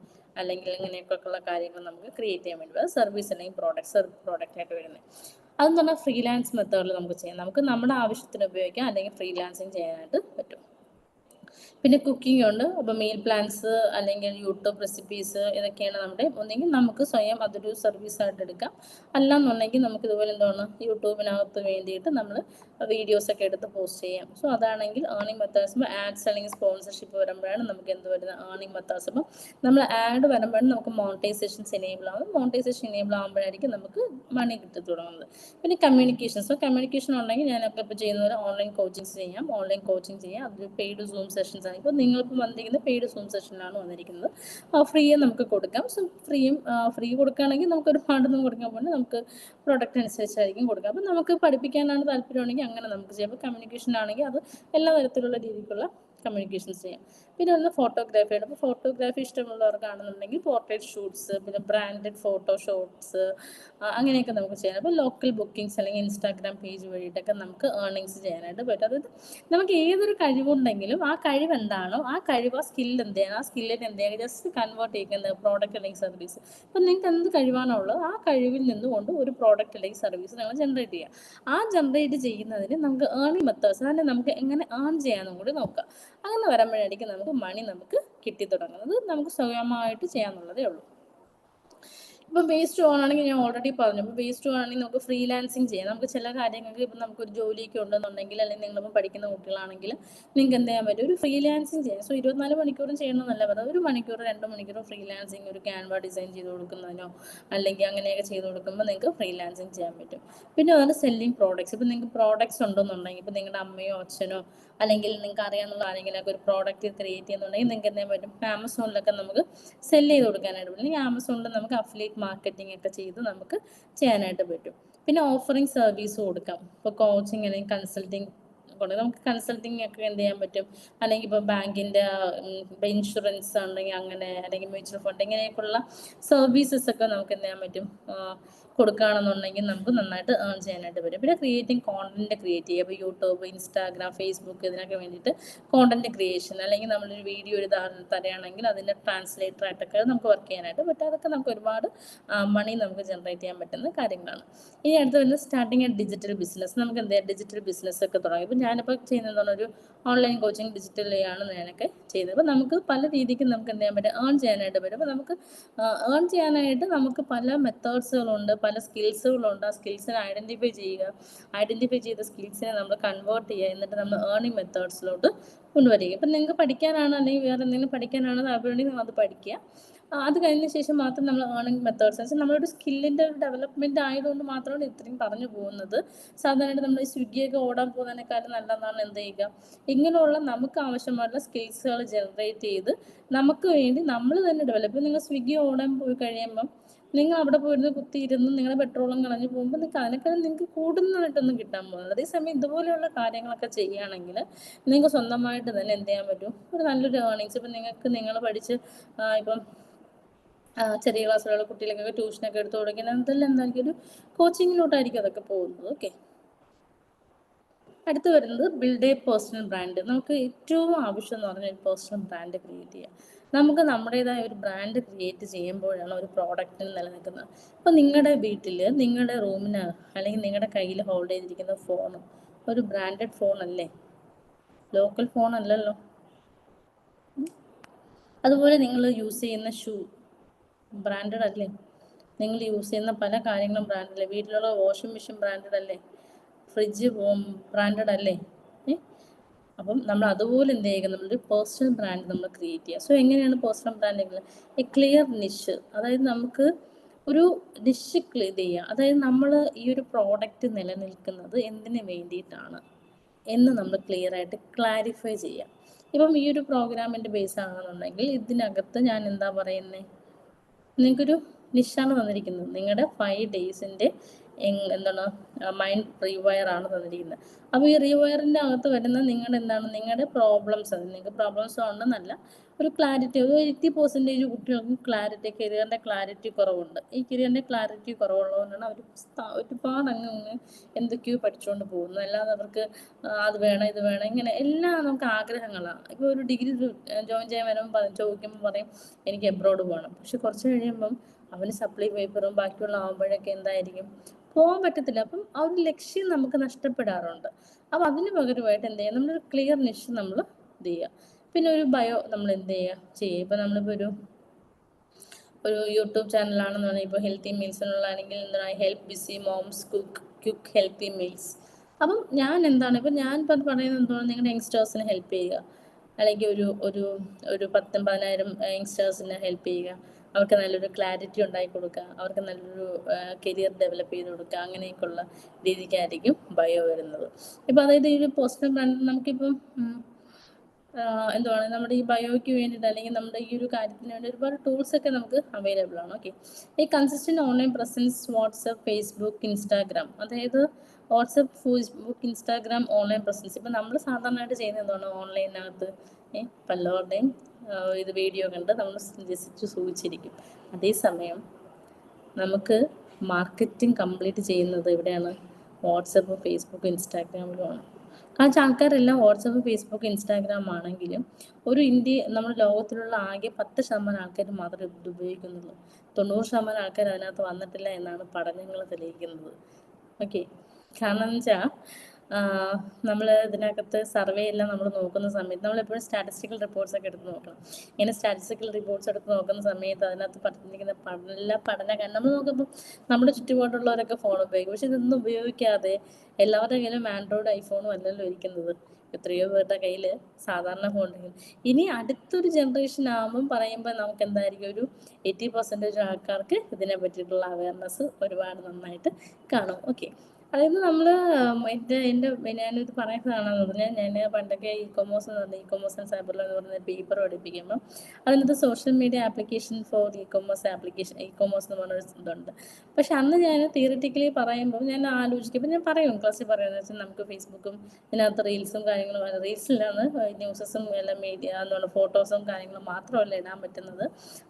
അല്ലെങ്കിൽ ഇങ്ങനെയൊക്കെയുള്ള കാര്യങ്ങൾ നമുക്ക് ക്രിയേറ്റ് ചെയ്യാൻ വേണ്ടി സർവീസ് അല്ലെങ്കിൽ പ്രോഡക്റ്റായിട്ട് വരുന്നത്. അതെന്ന് പറഞ്ഞാൽ ഫ്രീലാൻസ് മെത്തേഡിൽ നമുക്ക് ചെയ്യാം. നമുക്ക് നമ്മുടെ ആവശ്യത്തിന് ഉപയോഗിക്കാം, അല്ലെങ്കിൽ ഫ്രീലാൻസിങ് ചെയ്യാനായിട്ട് പറ്റും. പിന്നെ കുക്കിംഗ് ഉണ്ട്. അപ്പോൾ മീൽ പ്ലാൻസ് അല്ലെങ്കിൽ യൂട്യൂബ് റെസിപ്പീസ് ഇതൊക്കെയാണ് നമ്മുടെ. ഒന്നെങ്കിൽ നമുക്ക് സ്വയം അതൊരു സർവീസായിട്ട് എടുക്കാം, അല്ലാന്നുണ്ടെങ്കിൽ നമുക്ക് ഇതുപോലെ എന്താണ് യൂട്യൂബിനകത്ത് വേണ്ടിയിട്ട് നമ്മൾ വീഡിയോസൊക്കെ എടുത്ത് പോസ്റ്റ് ചെയ്യാം. സോ അതാണെങ്കിൽ ഏർണിംഗ് മെത്തേഡ്സ്. ആഡ്സ് അല്ലെങ്കിൽ സ്പോൺസർഷിപ്പ് വരുമ്പോഴാണ് നമുക്ക് എന്ത് വരുന്നത്, ഏർണിംഗ് മെത്തേഡ്സ്. അപ്പം നമ്മൾ ആഡ് വരുമ്പോഴാണ് നമുക്ക് മോണിറ്റൈസേഷൻസ് എനേബിൾ ആവും. മോണിറ്റൈസേഷൻ എനേബിൾ ആകുമ്പോഴായിരിക്കും നമുക്ക് മണി കിട്ടി തുടങ്ങുന്നത്. പിന്നെ കമ്മ്യൂണിക്കേഷൻ. സോ കമ്മ്യൂണിക്കേഷൻ ഉണ്ടെങ്കിൽ ഞാനൊക്കെ ഇപ്പോൾ ചെയ്യുന്ന പോലെ ഓൺലൈൻ കോച്ചിങ് ചെയ്യാം, അതൊരു പെയ്ഡ് സൂം സെഷൻ സെഷൻസ് ആണ്. ഇപ്പോൾ നിങ്ങളിപ്പോൾ വന്നിരിക്കുന്നത് പെയ്ഡ് സൂം സെഷനിലാണ് വന്നിരിക്കുന്നത്. ഫ്രീ നമുക്ക് കൊടുക്കാം. സോ ഫ്രീ കൊടുക്കുകയാണെങ്കിൽ നമുക്ക് ഒരുപാടൊന്നും കൊടുക്കാൻ പോലെ നമുക്ക് പ്രൊഡക്റ്റ് അനുസരിച്ചായിരിക്കും കൊടുക്കുക. അപ്പോൾ നമുക്ക് പഠിപ്പിക്കാനാണ് താല്പര്യമാണെങ്കിൽ അങ്ങനെ നമുക്ക് ചെയ്യാം. അപ്പോൾ കമ്മ്യൂണിക്കേഷൻ ആണെങ്കിൽ അത് എല്ലാ തരത്തിലുള്ള രീതിക്കുള്ള കമ്മ്യൂണിക്കേഷൻസ് ചെയ്യാം. പിന്നെ ഒന്ന് ഫോട്ടോഗ്രാഫിയാണ്. അപ്പോൾ ഫോട്ടോഗ്രാഫി ഇഷ്ടമുള്ളവർക്കാണെന്നുണ്ടെങ്കിൽ പോർട്രേറ്റ് ഷൂട്ട്സ്, പിന്നെ ബ്രാൻഡഡ് ഫോട്ടോ ഷോട്ട്സ്, അങ്ങനെയൊക്കെ നമുക്ക് ചെയ്യാം. അപ്പോൾ ലോക്കൽ ബുക്കിങ്സ് അല്ലെങ്കിൽ ഇൻസ്റ്റാഗ്രാം പേജ് വഴിയിട്ടൊക്കെ നമുക്ക് ഏർണിങ്സ് ചെയ്യാനായിട്ട് പറ്റും. അതായത് നമുക്ക് ഏതൊരു കഴിവുണ്ടെങ്കിലും ആ കഴിവ് എന്താണോ ആ കഴിവ്, ആ സ്കില്ല് എന്താണ്, ആ സ്കില്ലിന് എന്താണ് ജസ്റ്റ് കൺവേർട്ട് ചെയ്യുന്നത് പ്രോഡക്റ്റ് അല്ലെങ്കിൽ സർവീസ്. ഇപ്പം നിങ്ങൾക്ക് എന്ത് കഴിവാണോ ഉള്ളത് ആ കഴിവിൽ നിന്നുകൊണ്ട് ഒരു പ്രോഡക്റ്റ് അല്ലെങ്കിൽ സർവീസ് നിങ്ങൾ ജനറേറ്റ് ചെയ്യുക. ആ ജനറേറ്റ് ചെയ്യുന്നതിന് നമുക്ക് ഏർണിംഗ് മെത്തേഡ്സ്, അതിനെ നമുക്ക് എങ്ങനെ ഏൺ ചെയ്യാമെന്നും കൂടി നോക്കാം. അങ്ങനെ വരുമ്പോഴായിരിക്കും നമുക്ക് മണി നമുക്ക് കിട്ടി തുടങ്ങുന്നത്. നമുക്ക് സ്വയമായിട്ട് ചെയ്യാമെന്നുള്ളതേ ഉള്ളൂ. ഇപ്പം ബേസ്ഡ് ഓൺ ആണെങ്കിൽ ഞാൻ ഓൾറെഡി പറഞ്ഞു. ഇപ്പോൾ ബേസ്ഡ് ഓൺ ആണെങ്കിൽ നമുക്ക് ഫ്രീലാൻസിങ് ചെയ്യാം. നമുക്ക് ചില കാര്യങ്ങൾക്ക് ഇപ്പം നമുക്കൊരു ജോലിയൊക്കെ ഉണ്ടെന്നുണ്ടെങ്കിൽ, അല്ലെങ്കിൽ നിങ്ങളിപ്പോൾ പഠിക്കുന്ന കുട്ടികളാണെങ്കിൽ നിങ്ങൾക്ക് എന്ത് ചെയ്യാൻ പറ്റും, ഒരു ഫ്രീലാൻസിങ് ചെയ്യാം. സോ 24 മണിക്കൂറും ചെയ്യണമെന്നല്ല പറയുന്നത്. 1 മണിക്കൂർ 2 മണിക്കൂർ ഫ്രീലാൻസിങ്, ഒരു ക്യാൻവ ഡിസൈൻ ചെയ്ത് കൊടുക്കുന്നതിനോ അല്ലെങ്കിൽ അങ്ങനെയൊക്കെ ചെയ്ത് കൊടുക്കുമ്പോൾ നിങ്ങൾക്ക് ഫ്രീലാൻസിങ് ചെയ്യാൻ പറ്റും. പിന്നെ അതാണ് സെല്ലിങ് പ്രോഡക്ട്സ്. ഇപ്പം നിങ്ങൾക്ക് പ്രോഡക്ട്സ് ഉണ്ടെന്നുണ്ടെങ്കിൽ, ഇപ്പം നിങ്ങളുടെ അമ്മയോ അച്ഛനോ അല്ലെങ്കിൽ നിങ്ങൾക്ക് അറിയാവുന്ന ആരെങ്കിലുമൊക്കെ ഒരു പ്രോഡക്റ്റ് ക്രിയേറ്റ് ചെയ്യുന്നുണ്ടെങ്കിൽ നിങ്ങൾക്ക് എന്ത് ചെയ്യാൻ പറ്റും, ആമസോണിലൊക്കെ നമുക്ക് സെല് ചെയ്ത് കൊടുക്കാനായിട്ട് പറ്റും. അല്ലെങ്കിൽ ആമസോണിൽ നമുക്ക് അഫിലിയേറ്റ് മാർക്കറ്റിംഗ് ഒക്കെ ചെയ്ത് നമുക്ക് ചെയ്യാനായിട്ട് പറ്റും. പിന്നെ ഓഫറിങ് സർവീസ് കൊടുക്കാം. ഇപ്പോൾ കോച്ചിങ് അല്ലെങ്കിൽ കൺസൾട്ടിങ് കൊണ്ട് നമുക്ക് കൺസൾട്ടിങ് ഒക്കെ എന്ത് ചെയ്യാൻ പറ്റും. അല്ലെങ്കിൽ ഇപ്പോൾ ബാങ്കിൻ്റെ ഇപ്പോൾ ഇൻഷുറൻസ് ഉണ്ടെങ്കിൽ അങ്ങനെ, അല്ലെങ്കിൽ മ്യൂച്വൽ ഫണ്ട്, ഇങ്ങനെയൊക്കെയുള്ള സർവീസസ് ഒക്കെ നമുക്ക് എന്ത് ചെയ്യാൻ പറ്റും, കൊടുക്കുകയാണെന്നുണ്ടെങ്കിൽ നമുക്ക് നന്നായിട്ട് ഏൺ ചെയ്യാനായിട്ട് പറ്റും. പിന്നെ ക്രിയേറ്റിംഗ് കോണ്ടന്റ് ക്രിയേറ്റ് ചെയ്യുക. ഇപ്പോൾ യൂട്യൂബ്, ഇൻസ്റ്റാഗ്രാം, ഫേസ്ബുക്ക്, ഇതിനൊക്കെ വേണ്ടിയിട്ട് കോണ്ടന്റ് ക്രിയേഷൻ, അല്ലെങ്കിൽ നമ്മളൊരു വീഡിയോ തരികയാണെങ്കിൽ അതിൻ്റെ ട്രാൻസ്ലേറ്ററായിട്ടൊക്കെ നമുക്ക് വർക്ക് ചെയ്യാനായിട്ട് പറ്റും. അതൊക്കെ നമുക്ക് ഒരുപാട് മണി നമുക്ക് ജനറേറ്റ് ചെയ്യാൻ പറ്റുന്ന കാര്യങ്ങളാണ്. ഇനി അടുത്ത് വരുന്നത് സ്റ്റാർട്ടിങ് എ ഡിജിറ്റൽ ബിസിനസ്. നമുക്ക് എന്താ ഡിജിറ്റൽ ബിസിനസ് ഒക്കെ തുടങ്ങി. ഇപ്പോൾ ഞാനിപ്പോൾ ചെയ്യുന്നതെന്ന് പറഞ്ഞാൽ ഒരു ഓൺലൈൻ കോച്ചിങ് ഡിജിറ്റലിയാണ് ഞാനൊക്കെ ചെയ്യുന്നത്. അപ്പോൾ നമുക്ക് പല രീതിക്ക് നമുക്ക് എന്ത് ചെയ്യാൻ പറ്റും, ഏൺ ചെയ്യാനായിട്ട് പറ്റും. അപ്പോൾ നമുക്ക് ഏൺ ചെയ്യാനായിട്ട് നമുക്ക് പല മെത്തേഡ്സുകളുണ്ട്, പല സ്കിൽസുകളുണ്ട്. ആ സ്കിൽസിനെ ഐഡൻറ്റിഫൈ ചെയ്യുക, ഐഡൻറ്റിഫൈ ചെയ്ത സ്കിൽസിനെ നമ്മൾ കൺവേർട്ട് ചെയ്യുക, എന്നിട്ട് നമ്മൾ ഏർണിംഗ് മെത്തേഡ്സിലോട്ട് കൊണ്ടുവരിക. ഇപ്പം നിങ്ങൾക്ക് പഠിക്കാനാണ് അല്ലെങ്കിൽ വേറെ എന്തെങ്കിലും പഠിക്കാനാണ് താല്പര്യമുണ്ടെങ്കിൽ നിങ്ങൾ അത് പഠിക്കുക. അത് കഴിഞ്ഞ ശേഷം മാത്രം നമ്മൾ ഏർണിംഗ് മെത്തേഡ്സ് വെച്ചാൽ നമ്മളൊരു സ്കില്ലിൻ്റെ ഒരു ഡെവലപ്മെൻറ്റ് ആയതുകൊണ്ട് മാത്രമാണ് ഇത്രയും പറഞ്ഞു പോകുന്നത്. സാധാരണയായിട്ട് നമ്മൾ ഈ സ്വിഗ്ഗിയൊക്കെ ഓടാൻ പോകുന്നതിനേക്കാളും നല്ലതാണ് എന്ത് ചെയ്യുക, ഇങ്ങനെയുള്ള നമുക്ക് ആവശ്യമായിട്ടുള്ള സ്കിൽസുകൾ ജനറേറ്റ് ചെയ്ത് നമുക്ക് വേണ്ടി നമ്മൾ തന്നെ ഡെവലപ്പ്. ഇപ്പോൾ നിങ്ങൾ സ്വിഗ്ഗി ഓടാൻ പോയി കഴിയുമ്പം നിങ്ങൾ അവിടെ പോയിരുന്ന് കുത്തിയിരുന്ന് നിങ്ങളുടെ പെട്രോളും കളഞ്ഞ് പോകുമ്പോൾ നിങ്ങൾക്ക് അതിനേക്കാളും നിങ്ങൾക്ക് കൂടുന്നതായിട്ടൊന്നും കിട്ടാൻ പോകുന്നത്. അതേസമയം ഇതുപോലെയുള്ള കാര്യങ്ങളൊക്കെ ചെയ്യുകയാണെങ്കിൽ നിങ്ങൾക്ക് സ്വന്തമായിട്ട് തന്നെ എന്ത് ചെയ്യാൻ പറ്റും, ഒരു നല്ലൊരു ഏർണിങ്സ്. ഇപ്പം നിങ്ങൾക്ക് നിങ്ങൾ പഠിച്ച് ഇപ്പം ചെറിയ ക്ലാസ്സിലുള്ള കുട്ടികൾക്കൊക്കെ ട്യൂഷനൊക്കെ എടുത്ത് കൊടുക്കുന്ന എന്തെല്ലാം എന്തായിരിക്കും ഒരു കോച്ചിങ്ങിലോട്ടായിരിക്കും അതൊക്കെ പോകുന്നത്. ഓക്കെ, അടുത്ത് വരുന്നത് ബിൽഡ് എ പേഴ്സണൽ ബ്രാൻഡ്. നമുക്ക് ഏറ്റവും ആവശ്യം എന്ന് പറഞ്ഞാൽ ഒരു പേഴ്സണൽ ബ്രാൻഡ് ക്രിയേറ്റ് ചെയ്യുക. നമുക്ക് നമ്മുടേതായ ഒരു ബ്രാൻഡ് ക്രിയേറ്റ് ചെയ്യുമ്പോഴാണ് ഒരു പ്രോഡക്റ്റിന് നിലനിൽക്കുന്നത്. അപ്പോൾ നിങ്ങളുടെ വീട്ടിൽ, നിങ്ങളുടെ റൂമിന്, അല്ലെങ്കിൽ നിങ്ങളുടെ കയ്യിൽ ഹോൾഡ് ചെയ്തിരിക്കുന്ന ഫോൺ ഒരു ബ്രാൻഡഡ് ഫോൺ അല്ലേ, ലോക്കൽ ഫോൺ അല്ലല്ലോ. അതുപോലെ നിങ്ങൾ യൂസ് ചെയ്യുന്ന ഷൂ ബ്രാൻഡഡ് അല്ലേ, നിങ്ങൾ യൂസ് ചെയ്യുന്ന പല കാര്യങ്ങളും ബ്രാൻഡല്ലേ, വീട്ടിലുള്ള വാഷിംഗ് മെഷീൻ ബ്രാൻഡഡ് അല്ലേ, ഫ്രിഡ്ജ് ബ്രാൻഡഡ് അല്ലേ. അപ്പം നമ്മൾ അതുപോലെ എന്ത് ചെയ്യുക, നമ്മളൊരു പേഴ്സണൽ ബ്രാൻഡ് നമ്മൾ ക്രിയേറ്റ് ചെയ്യുക. സോ എങ്ങനെയാണ് പേഴ്സണൽ ബ്രാൻഡ്? എ ക്ലിയർ നിഷ്, അതായത് നമുക്ക് ഒരു നിഷ് ഇത് ചെയ്യുക. അതായത് നമ്മൾ ഈ ഒരു പ്രോഡക്റ്റ് നിലനിൽക്കുന്നത് എന്തിനു വേണ്ടിയിട്ടാണ് എന്ന് നമ്മൾ ക്ലിയർ ആയിട്ട് ക്ലാരിഫൈ ചെയ്യുക. ഇപ്പം ഈ ഒരു പ്രോഗ്രാമിൻ്റെ ബേസ് ആണെന്നുണ്ടെങ്കിൽ ഇതിനകത്ത് ഞാൻ എന്താ പറയുന്നത്, നിങ്ങൾക്കൊരു നിഷാണ് തന്നിരിക്കുന്നത്. നിങ്ങളുടെ 5 ഡേയ്സിൻ്റെ എന്താണ് മൈൻഡ് റീവയർ ആണ് തന്നിരിക്കുന്നത്. അപ്പോൾ ഈ റീവയറിൻ്റെ അകത്ത് വരുന്ന നിങ്ങളുടെ എന്താണ്, നിങ്ങളുടെ പ്രോബ്ലംസ്, അത് നിങ്ങൾക്ക് പ്രോബ്ലംസ് ഉണ്ടെന്നല്ല, ഒരു ക്ലാരിറ്റി, ഒരു 80% കുട്ടികൾക്കും കരിയറിൻ്റെ ക്ലാരിറ്റി കുറവുണ്ട്. ഈ കരിയറിൻ്റെ ക്ലാരിറ്റി കുറവുള്ളതുകൊണ്ടാണ് അവർ ഒരുപാട് അങ്ങ് എന്തൊക്കെയോ പഠിച്ചുകൊണ്ട് പോകുന്നത്. അല്ലാതെ അവർക്ക് അത് വേണം ഇത് വേണം ഇങ്ങനെ എല്ലാം നമുക്ക് ആഗ്രഹങ്ങളാണ്. ഇപ്പോൾ ഒരു ഡിഗ്രി ജോയിൻ ചെയ്യാൻ വരുമ്പോൾ ചോദിക്കുമ്പോൾ പറയും എനിക്ക് എബ്രോഡ് പോകണം. പക്ഷെ കുറച്ച് കഴിയുമ്പം അവന് സപ്ലൈ പേപ്പറും ബാക്കിയുള്ള ആകുമ്പോഴൊക്കെ എന്തായിരിക്കും, പോകാൻ പറ്റത്തില്ല. അപ്പം ആ ഒരു ലക്ഷ്യം നമുക്ക് നഷ്ടപ്പെടാറുണ്ട്. അപ്പോൾ അതിന് പകരമായിട്ട് എന്ത് ചെയ്യുക, നമ്മളൊരു ക്ലിയർ നിഷ് നമ്മൾ ഇത് ചെയ്യുക. പിന്നെ ഒരു ബയോ നമ്മൾ എന്ത് ചെയ്യുക. ഇപ്പോൾ നമ്മളിപ്പോൾ ഒരു യൂട്യൂബ് ചാനലാണെന്ന് പറഞ്ഞാൽ ഇപ്പോൾ ഹെൽത്തി മീൽസിനുള്ളതാണെങ്കിൽ എന്താണ്, help busy moms quick healthy meals. അപ്പം ഞാൻ എന്താണ്, ഇപ്പം ഞാനിപ്പോൾ അത് പറയുന്നത് എന്താണ്, നിങ്ങളുടെ യങ്സ്റ്റേഴ്സിനെ ഹെൽപ്പ് ചെയ്യുക, അല്ലെങ്കിൽ ഒരു 10,000-15,000 യങ്സ്റ്റേഴ്സിനെ ഹെൽപ്പ് ചെയ്യുക, അവർക്ക് നല്ലൊരു ക്ലാരിറ്റി ഉണ്ടാക്കി കൊടുക്കുക, അവർക്ക് നല്ലൊരു കരിയർ ഡെവലപ്പ് ചെയ്ത് കൊടുക്കുക, അങ്ങനെയൊക്കെയുള്ള രീതിക്കായിരിക്കും ബയോ വരുന്നത്. ഇപ്പോൾ അതായത് ഈ ഒരു പേഴ്സണൽ ബ്രാൻഡ് നമുക്കിപ്പം എന്തുവാണ് നമ്മുടെ ഈ ബയോയ്ക്ക് വേണ്ടിയിട്ട് അല്ലെങ്കിൽ നമ്മുടെ ഈ ഒരു കാര്യത്തിന് വേണ്ടി ഒരുപാട് ടൂൾസൊക്കെ നമുക്ക് അവൈലബിൾ ആണ്. ഓക്കെ, ഈ consistent online presence WhatsApp, Facebook, Instagram, അതായത് WhatsApp, Facebook, Instagram online presence. ഇപ്പം നമ്മൾ സാധാരണയായിട്ട് ചെയ്യുന്നത് എന്താണ് ഓൺലൈനകത്ത് പലരുടെയും ഇത് വീഡിയോ കണ്ട് നമ്മൾ ജസ്റ്റ് സൂചിച്ചിരിക്കും. അതേസമയം നമുക്ക് മാർക്കറ്റിംഗ് കംപ്ലീറ്റ് ചെയ്യുന്നത് എവിടെയാണ്? വാട്സപ്പ്, ഫേസ്ബുക്ക്, ഇൻസ്റ്റാഗ്രാമിലുമാണ്. കാരണം ആൾക്കാരെല്ലാം വാട്സപ്പ്, ഫേസ്ബുക്ക്, ഇൻസ്റ്റാഗ്രാം ആണെങ്കിലും നമ്മുടെ ലോകത്തിലുള്ള ആകെ 10% ആൾക്കാർ മാത്രമേ ഇത് ഉപയോഗിക്കുന്നുള്ളൂ. 90% ആൾക്കാർ അതിനകത്ത് വന്നിട്ടില്ല എന്നാണ് പഠനങ്ങൾ തെളിയിക്കുന്നത്. ഓക്കെ, കാരണം എന്ന് വെച്ചാൽ നമ്മൾ ഇതിനകത്ത് സർവേ എല്ലാം നമ്മൾ നോക്കുന്ന സമയത്ത് നമ്മളെപ്പോഴും സ്റ്റാറ്റിസ്റ്റിക്കൽ റിപ്പോർട്ട്സ് ഒക്കെ എടുത്ത് നോക്കണം. ഇങ്ങനെ സ്റ്റാറ്റിസ്റ്റിക്കൽ റിപ്പോർട്ട്സ് എടുത്ത് നോക്കുന്ന സമയത്ത് അതിനകത്ത് പറഞ്ഞിരിക്കുന്ന എല്ലാ പഠനങ്ങൾ നമ്മൾ നോക്കുമ്പോൾ നമ്മുടെ ചുറ്റുപാടുള്ളവരൊക്കെ ഫോൺ ഉപയോഗിക്കും. പക്ഷെ ഇതൊന്നും ഉപയോഗിക്കാതെ എല്ലാവരുടെ കയ്യിലും ആൻഡ്രോയിഡ്, ഐഫോണും അല്ലല്ലോ ഇരിക്കുന്നത്. എത്രയോ പേരുടെ കയ്യിൽ സാധാരണ ഫോൺ ഉണ്ടെങ്കിൽ ഇനി അടുത്തൊരു ജനറേഷൻ ആകുമ്പം പറയുമ്പോൾ നമുക്ക് എന്തായിരിക്കും, ഒരു 80% ആൾക്കാർക്ക് ഇതിനെ പറ്റിയിട്ടുള്ള അവയർനെസ് ഒരുപാട് നന്നായിട്ട് കാണും. ഓക്കെ, അതായത് നമ്മൾ ഞാനിത് പറയുന്നതാണെന്ന് പറഞ്ഞാൽ ഞാൻ പണ്ടൊക്കെ E commerce and cyber law എന്ന് പറയുന്ന പേപ്പർ പഠിപ്പിക്കുമ്പോൾ അതിനകത്ത് social media application for E commerce എന്ന് പറഞ്ഞൊരു ഇതുണ്ട്. പക്ഷെ അന്ന് ഞാൻ തിയറിറ്റിക്കലി പറയുമ്പോൾ ഞാൻ ആലോചിക്കുമ്പോൾ ഞാൻ പറയും, ക്ലാസ്സിൽ പറയുന്നത് വെച്ചാൽ നമുക്ക് ഫേസ്ബുക്കും ഇതിനകത്ത് റീൽസും കാര്യങ്ങളും, റീൽസിലാണ് ന്യൂസസും എല്ലാം മീഡിയ എന്നുള്ള ഫോട്ടോസും കാര്യങ്ങളും മാത്രമല്ല ഇടാൻ പറ്റുന്നത്,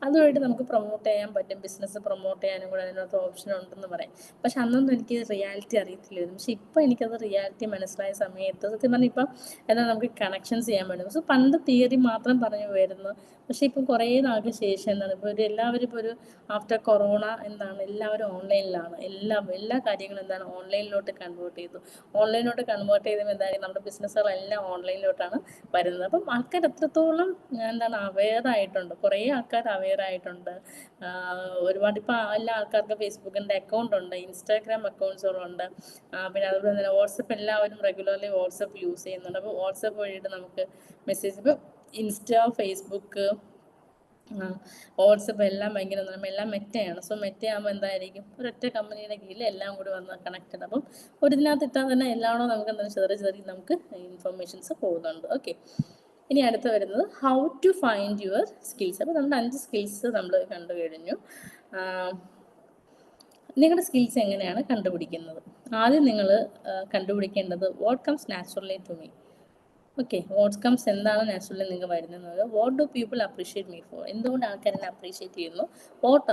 അതുമായിട്ട് നമുക്ക് പ്രൊമോട്ട് ചെയ്യാൻ പറ്റും, ബിസിനസ് പ്രൊമോട്ട് ചെയ്യാനും കൂടെ അതിനകത്ത് ഓപ്ഷൻ ഉണ്ടെന്ന് പറയും. പക്ഷെ അന്നൊന്നും എനിക്ക് റിയാലിറ്റി അറിയത്തില്ലായിരുന്നു. പക്ഷെ ഇപ്പോൾ എനിക്കത് റിയാലിറ്റി മനസ്സിലായ സമയത്ത് സത്യം പറഞ്ഞാൽ ഇപ്പം എന്നാൽ നമുക്ക് കണക്ഷൻസ് ചെയ്യാൻ പറ്റും. സോ പണ്ട് തിയറി മാത്രം പറഞ്ഞു വരുന്നു. പക്ഷേ ഇപ്പം കുറേ നാൾക്ക് ശേഷം എന്താണ് ഇപ്പോൾ എല്ലാവരും ഇപ്പോൾ ഒരു ആഫ്റ്റർ കൊറോണ എന്താണ് എല്ലാവരും ഓൺലൈനിലാണ്. എല്ലാ കാര്യങ്ങളും എന്താണ് ഓൺലൈനിലോട്ട് കൺവേർട്ട് ചെയ്തു. ഓൺലൈനിലോട്ട് കൺവേർട്ട് ചെയ്തപ്പോൾ എന്തായാലും നമ്മുടെ ബിസിനസ്സുകളെല്ലാം ഓൺലൈനിലോട്ടാണ് വരുന്നത്. അപ്പം ആൾക്കാർ എത്രത്തോളം എന്താണ് അവെയറായിട്ടുണ്ട്, കുറേ ആൾക്കാർ അവെയറായിട്ടുണ്ട്. ഒരുപാട് ഇപ്പോൾ എല്ലാ ആൾക്കാർക്കും ഫേസ്ബുക്കിൻ്റെ അക്കൗണ്ട് ഉണ്ട്, ഇൻസ്റ്റാഗ്രാം അക്കൗണ്ട്സുകളുണ്ട്, പിന്നെ അതുപോലെ തന്നെ വാട്സപ്പ് എല്ലാവരും റെഗുലർലി വാട്സപ്പ് യൂസ് ചെയ്യുന്നുണ്ട്. അപ്പോൾ വാട്സപ്പ് വഴിയിട്ട് നമുക്ക് മെസ്സേജ്, ഇപ്പോൾ ഇൻസ്റ്റ, ഫേസ്ബുക്ക്, വാട്സപ്പ് എല്ലാം ഭയങ്കര എല്ലാം മെറ്റയാണ്. സോ മെറ്റയാകുമ്പോൾ എന്തായിരിക്കും, ഒരൊറ്റ കമ്പനിയുടെ കീഴിൽ എല്ലാം കൂടി വന്ന് കണക്റ്റഡ്. അപ്പം ഒരു ഇതിനകത്ത് ഇട്ടാൽ തന്നെ എല്ലാവരും നമുക്ക് എന്താ ചെറിയ നമുക്ക് ഇൻഫർമേഷൻസ് പോകുന്നുണ്ട്. ഓക്കെ, ഇനി അടുത്ത് വരുന്നത് how to find your skills. അപ്പോൾ നമ്മുടെ 5 സ്കിൽസ് നമ്മൾ കണ്ടു കഴിഞ്ഞു. നിങ്ങളുടെ സ്കിൽസ് എങ്ങനെയാണ് കണ്ടുപിടിക്കുന്നത്? ആദ്യം നിങ്ങൾ കണ്ടുപിടിക്കേണ്ടത് what comes naturally to me. Okay, what comes എന്താണ് നാച്ചുറലി നിങ്ങൾക്ക് വരുന്നത്? What do people appreciate me for, എന്തുകൊണ്ട് ആൾക്കാർ എന്നെ അപ്രീഷിയേറ്റ് ചെയ്യുന്നു? വാട്ട്